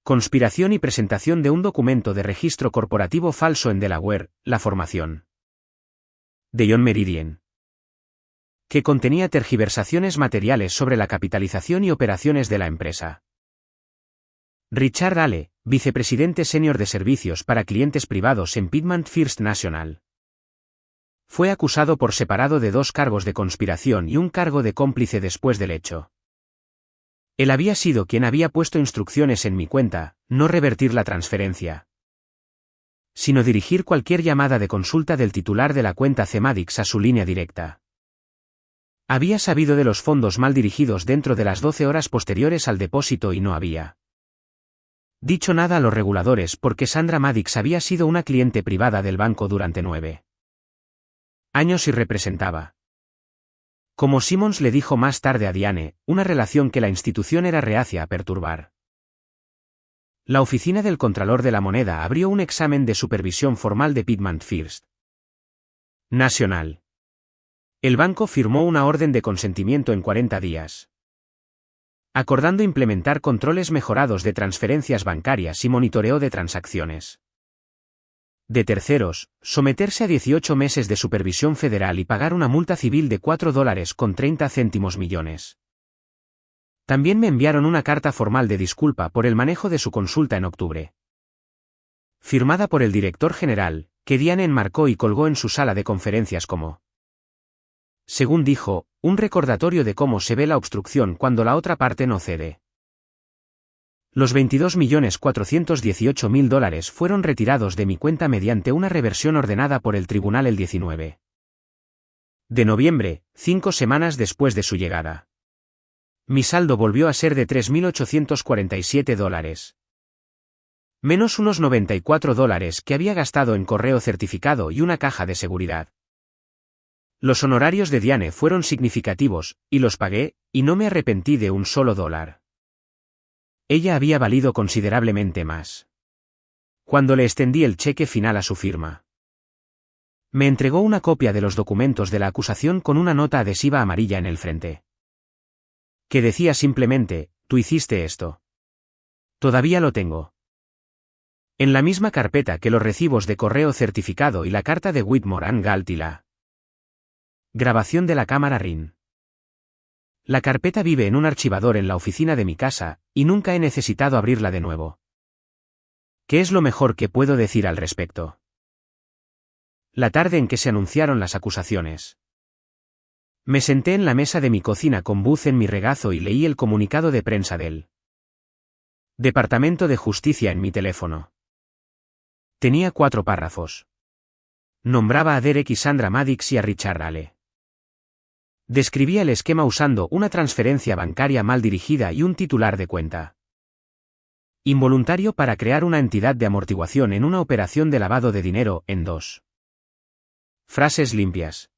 conspiración y presentación de un documento de registro corporativo falso en Delaware, la formación de John Meridian, que contenía tergiversaciones materiales sobre la capitalización y operaciones de la empresa. Richard Ale, vicepresidente senior de servicios para clientes privados en Piedmont First National, fue acusado por separado de 2 cargos de conspiración y un cargo de cómplice después del hecho. Él había sido quien había puesto instrucciones en mi cuenta, no revertir la transferencia, sino dirigir cualquier llamada de consulta del titular de la cuenta Maddix a su línea directa. Había sabido de los fondos mal dirigidos dentro de las 12 horas posteriores al depósito y no había dicho nada a los reguladores porque Sandra Maddix había sido una cliente privada del banco durante 9 años y representaba, como Simmons le dijo más tarde a Diane, una relación que la institución era reacia a perturbar. La oficina del Contralor de la Moneda abrió un examen de supervisión formal de Piedmont First National. El banco firmó una orden de consentimiento en 40 días. Acordando implementar controles mejorados de transferencias bancarias y monitoreo de transacciones de terceros, someterse a 18 meses de supervisión federal y pagar una multa civil de $4.30 millones. También me enviaron una carta formal de disculpa por el manejo de su consulta en octubre. Firmada por el director general, que Diane enmarcó y colgó en su sala de conferencias como, según dijo, un recordatorio de cómo se ve la obstrucción cuando la otra parte no cede. Los $22.418.000 fueron retirados de mi cuenta mediante una reversión ordenada por el tribunal el 19 de noviembre, 5 semanas después de su llegada. Mi saldo volvió a ser de $3.847. Menos unos $94 que había gastado en correo certificado y una caja de seguridad. Los honorarios de Diane fueron significativos, y los pagué, y no me arrepentí de un solo dólar. Ella había valido considerablemente más. Cuando le extendí el cheque final a su firma, me entregó una copia de los documentos de la acusación con una nota adhesiva amarilla en el frente, que decía simplemente: tú hiciste esto. Todavía lo tengo. En la misma carpeta que los recibos de correo certificado y la carta de Whitmore and Galt y la grabación de la cámara RIN. La carpeta vive en un archivador en la oficina de mi casa, y nunca he necesitado abrirla de nuevo. ¿Qué es lo mejor que puedo decir al respecto? La tarde en que se anunciaron las acusaciones, me senté en la mesa de mi cocina con Booth en mi regazo y leí el comunicado de prensa del Departamento de Justicia en mi teléfono. Tenía 4 párrafos. Nombraba a Derek y Sandra Maddox y a Richard Hale. Describía el esquema usando una transferencia bancaria mal dirigida y un titular de cuenta involuntario para crear una entidad de amortiguación en una operación de lavado de dinero en 2 frases limpias.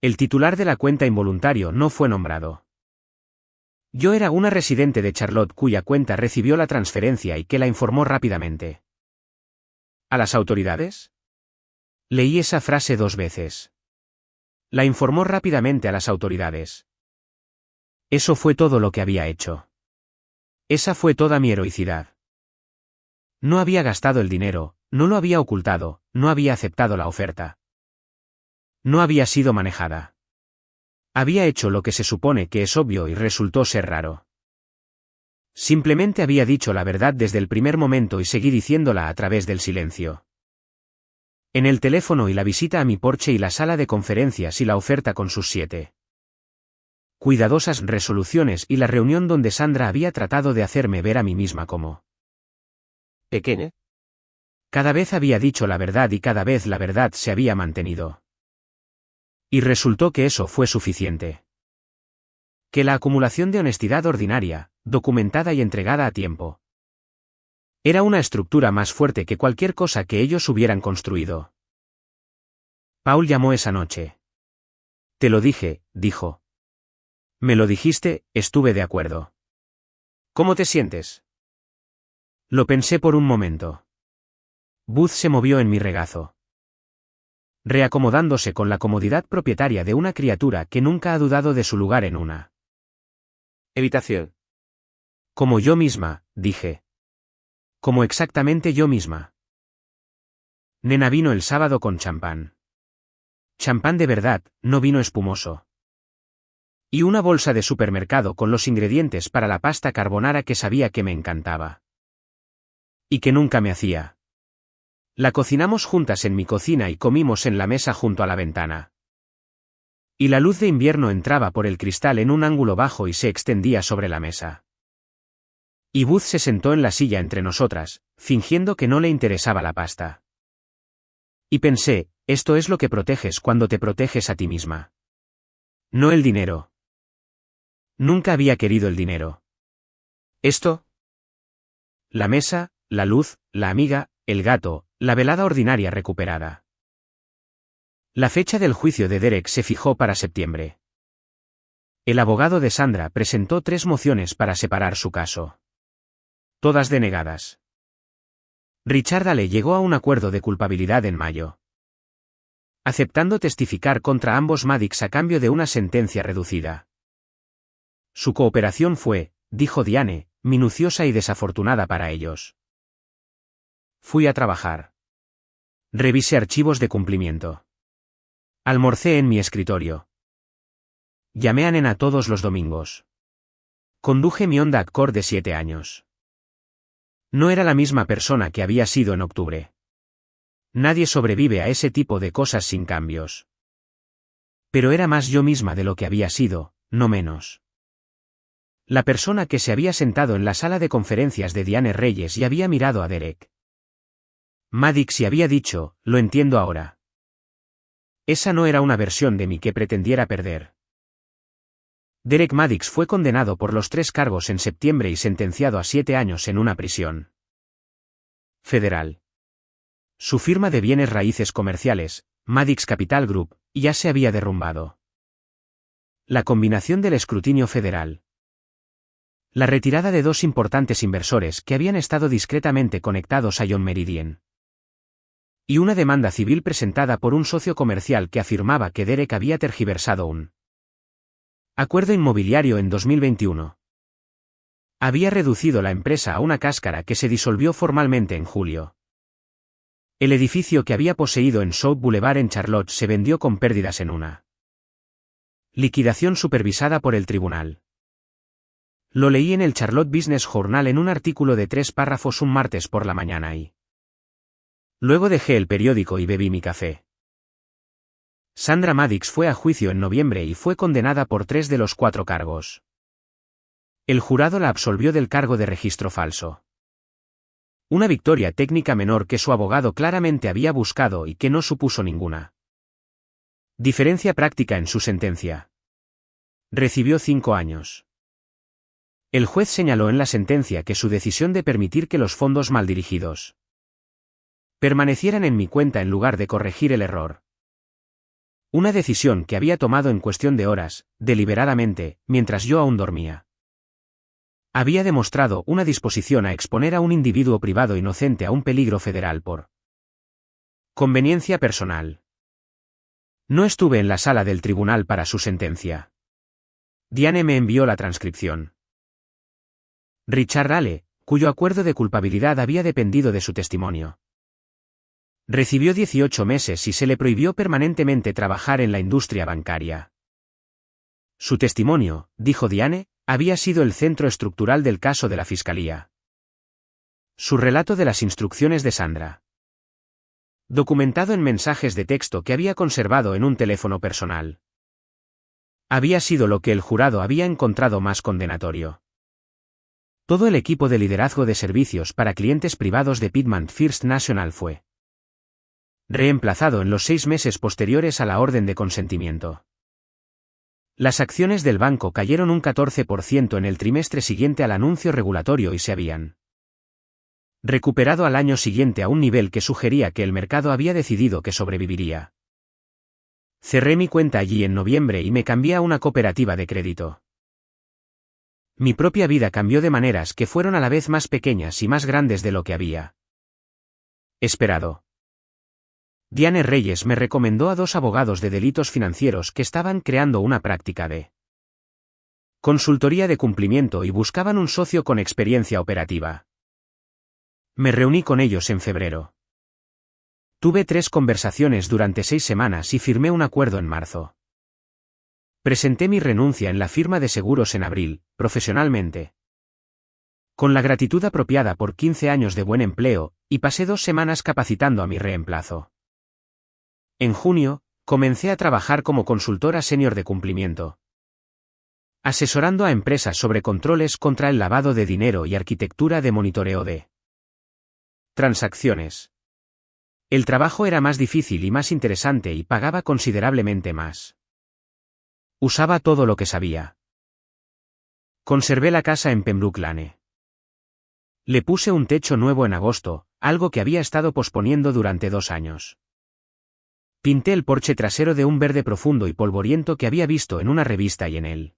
El titular de la cuenta involuntario no fue nombrado. Yo era una residente de Charlotte cuya cuenta recibió la transferencia y que la informó rápidamente ¿a las autoridades? Leí esa frase 2 veces. La informó rápidamente a las autoridades. Eso fue todo lo que había hecho. Esa fue toda mi heroicidad. No había gastado el dinero, no lo había ocultado, no había aceptado la oferta. No había sido manejada. Había hecho lo que se supone que es obvio y resultó ser raro. Simplemente había dicho la verdad desde el primer momento y seguí diciéndola a través del silencio. En el teléfono y la visita a mi porche y la sala de conferencias y la oferta con sus 7 cuidadosas resoluciones y la reunión donde Sandra había tratado de hacerme ver a mí misma como pequeña. Cada vez había dicho la verdad y cada vez la verdad se había mantenido. Y resultó que eso fue suficiente. Que la acumulación de honestidad ordinaria, documentada y entregada a tiempo, era una estructura más fuerte que cualquier cosa que ellos hubieran construido. Paul llamó esa noche. Te lo dije, dijo. Me lo dijiste, estuve de acuerdo. ¿Cómo te sientes? Lo pensé por un momento. Booth se movió en mi regazo, reacomodándose con la comodidad propietaria de una criatura que nunca ha dudado de su lugar en una habitación. Como yo misma, dije. Como exactamente yo misma. Nena vino el sábado con champán. Champán de verdad, no vino espumoso. Y una bolsa de supermercado con los ingredientes para la pasta carbonara que sabía que me encantaba. Y que nunca me hacía. La cocinamos juntas en mi cocina y comimos en la mesa junto a la ventana. Y la luz de invierno entraba por el cristal en un ángulo bajo y se extendía sobre la mesa. Y Booth se sentó en la silla entre nosotras, fingiendo que no le interesaba la pasta. Y pensé, esto es lo que proteges cuando te proteges a ti misma. No el dinero. Nunca había querido el dinero. ¿Esto? La mesa, la luz, la amiga, el gato, la velada ordinaria recuperada. La fecha del juicio de Derek se fijó para septiembre. El abogado de Sandra presentó 3 mociones para separar su caso. Todas denegadas. Richard Hale llegó a un acuerdo de culpabilidad en mayo, aceptando testificar contra ambos Maddox a cambio de una sentencia reducida. Su cooperación fue, dijo Diane, minuciosa y desafortunada para ellos. Fui a trabajar. Revisé archivos de cumplimiento. Almorcé en mi escritorio. Llamé a Nena todos los domingos. Conduje mi Honda Accord de 7 años. No era la misma persona que había sido en octubre. Nadie sobrevive a ese tipo de cosas sin cambios. Pero era más yo misma de lo que había sido, no menos. La persona que se había sentado en la sala de conferencias de Diane Reyes y había mirado a Derek Maddix y había dicho, lo entiendo ahora. Esa no era una versión de mí que pretendiera perder. Derek Maddix fue condenado por los 3 cargos en septiembre y sentenciado a 7 años en una prisión federal. Su firma de bienes raíces comerciales, Maddix Capital Group, ya se había derrumbado. La combinación del escrutinio federal, la retirada de 2 importantes inversores que habían estado discretamente conectados a John Meridian, y una demanda civil presentada por un socio comercial que afirmaba que Derek había tergiversado un acuerdo inmobiliario en 2021. Había reducido la empresa a una cáscara que se disolvió formalmente en julio. El edificio que había poseído en South Boulevard en Charlotte se vendió con pérdidas en una liquidación supervisada por el tribunal. Lo leí en el Charlotte Business Journal en un artículo de 3 párrafos un martes por la mañana y luego dejé el periódico y bebí mi café. Sandra Maddix fue a juicio en noviembre y fue condenada por 3 de los 4 cargos. El jurado la absolvió del cargo de registro falso. Una victoria técnica menor que su abogado claramente había buscado y que no supuso ninguna diferencia práctica en su sentencia. Recibió 5 años. El juez señaló en la sentencia que su decisión de permitir que los fondos mal dirigidos permanecieran en mi cuenta en lugar de corregir el error. Una decisión que había tomado en cuestión de horas, deliberadamente, mientras yo aún dormía. Había demostrado una disposición a exponer a un individuo privado inocente a un peligro federal por conveniencia personal. No estuve en la sala del tribunal para su sentencia. Diane me envió la transcripción. Richard Rale, cuyo acuerdo de culpabilidad había dependido de su testimonio, recibió 18 meses y se le prohibió permanentemente trabajar en la industria bancaria. Su testimonio, dijo Diane, había sido el centro estructural del caso de la fiscalía. Su relato de las instrucciones de Sandra, documentado en mensajes de texto que había conservado en un teléfono personal, había sido lo que el jurado había encontrado más condenatorio. Todo el equipo de liderazgo de servicios para clientes privados de Piedmont First National fue reemplazado en los 6 meses posteriores a la orden de consentimiento. Las acciones del banco cayeron un 14% en el trimestre siguiente al anuncio regulatorio y se habían recuperado al año siguiente a un nivel que sugería que el mercado había decidido que sobreviviría. Cerré mi cuenta allí en noviembre y me cambié a una cooperativa de crédito. Mi propia vida cambió de maneras que fueron a la vez más pequeñas y más grandes de lo que había esperado. Diane Reyes me recomendó a 2 abogados de delitos financieros que estaban creando una práctica de consultoría de cumplimiento y buscaban un socio con experiencia operativa. Me reuní con ellos en febrero. Tuve 3 conversaciones durante 6 semanas y firmé un acuerdo en marzo. Presenté mi renuncia en la firma de seguros en abril, profesionalmente, con la gratitud apropiada por 15 años de buen empleo, y pasé 2 semanas capacitando a mi reemplazo. En junio, comencé a trabajar como consultora senior de cumplimiento, asesorando a empresas sobre controles contra el lavado de dinero y arquitectura de monitoreo de transacciones. El trabajo era más difícil y más interesante y pagaba considerablemente más. Usaba todo lo que sabía. Conservé la casa en Pembroke Lane. Le puse un techo nuevo en agosto, algo que había estado posponiendo durante 2 años. Pinté el porche trasero de un verde profundo y polvoriento que había visto en una revista y en él,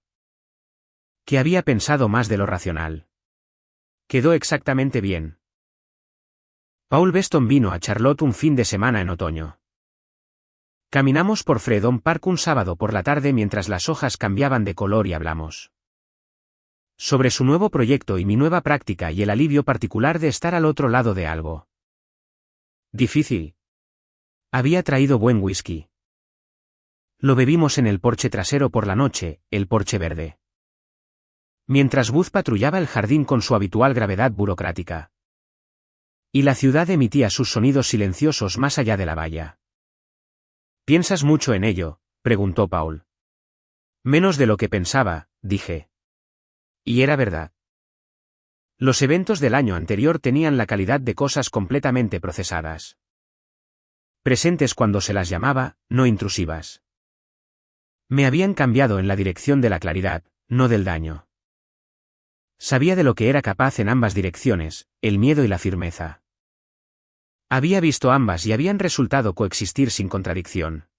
que había pensado más de lo racional. Quedó exactamente bien. Paul Beston vino a Charlotte un fin de semana en otoño. Caminamos por Fredon Park un sábado por la tarde mientras las hojas cambiaban de color y hablamos sobre su nuevo proyecto y mi nueva práctica y el alivio particular de estar al otro lado de algo difícil. Había traído buen whisky. Lo bebimos en el porche trasero por la noche, el porche verde, mientras Booth patrullaba el jardín con su habitual gravedad burocrática. Y la ciudad emitía sus sonidos silenciosos más allá de la valla. ¿Piensas mucho en ello?, preguntó Paul. Menos de lo que pensaba, dije. Y era verdad. Los eventos del año anterior tenían la calidad de cosas completamente procesadas. Presentes cuando se las llamaba, no intrusivas. Me habían cambiado en la dirección de la claridad, no del daño. Sabía de lo que era capaz en ambas direcciones, el miedo y la firmeza. Había visto ambas y habían resultado coexistir sin contradicción.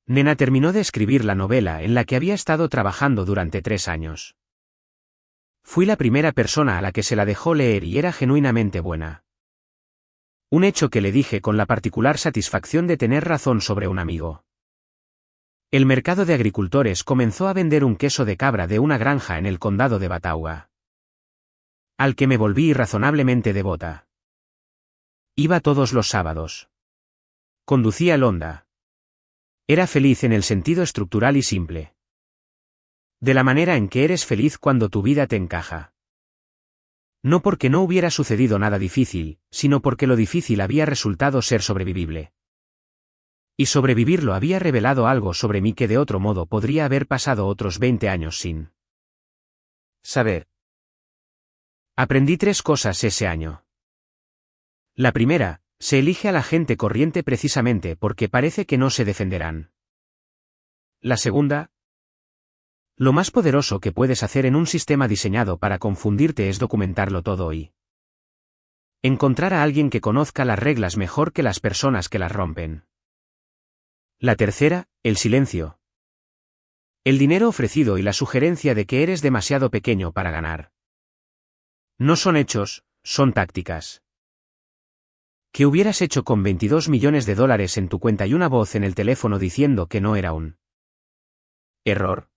Nena terminó de escribir la novela en la que había estado trabajando durante 3 años. Fui la primera persona a la que se la dejó leer y era genuinamente buena. Un hecho que le dije con la particular satisfacción de tener razón sobre un amigo. El mercado de agricultores comenzó a vender un queso de cabra de una granja en el condado de Batauga, al que me volví irrazonablemente devota. Iba todos los sábados. Conducía el Honda. Era feliz en el sentido estructural y simple. De la manera en que eres feliz cuando tu vida te encaja. No porque no hubiera sucedido nada difícil, sino porque lo difícil había resultado ser sobrevivible. Y sobrevivirlo había revelado algo sobre mí que de otro modo podría haber pasado otros 20 años sin saber. Aprendí 3 cosas ese año. La primera, se elige a la gente corriente precisamente porque parece que no se defenderán. La segunda, lo más poderoso que puedes hacer en un sistema diseñado para confundirte es documentarlo todo y encontrar a alguien que conozca las reglas mejor que las personas que las rompen. La tercera, el silencio. El dinero ofrecido y la sugerencia de que eres demasiado pequeño para ganar. No son hechos, son tácticas. ¿Qué hubieras hecho con 22 millones de dólares en tu cuenta y una voz en el teléfono diciendo que no era un error?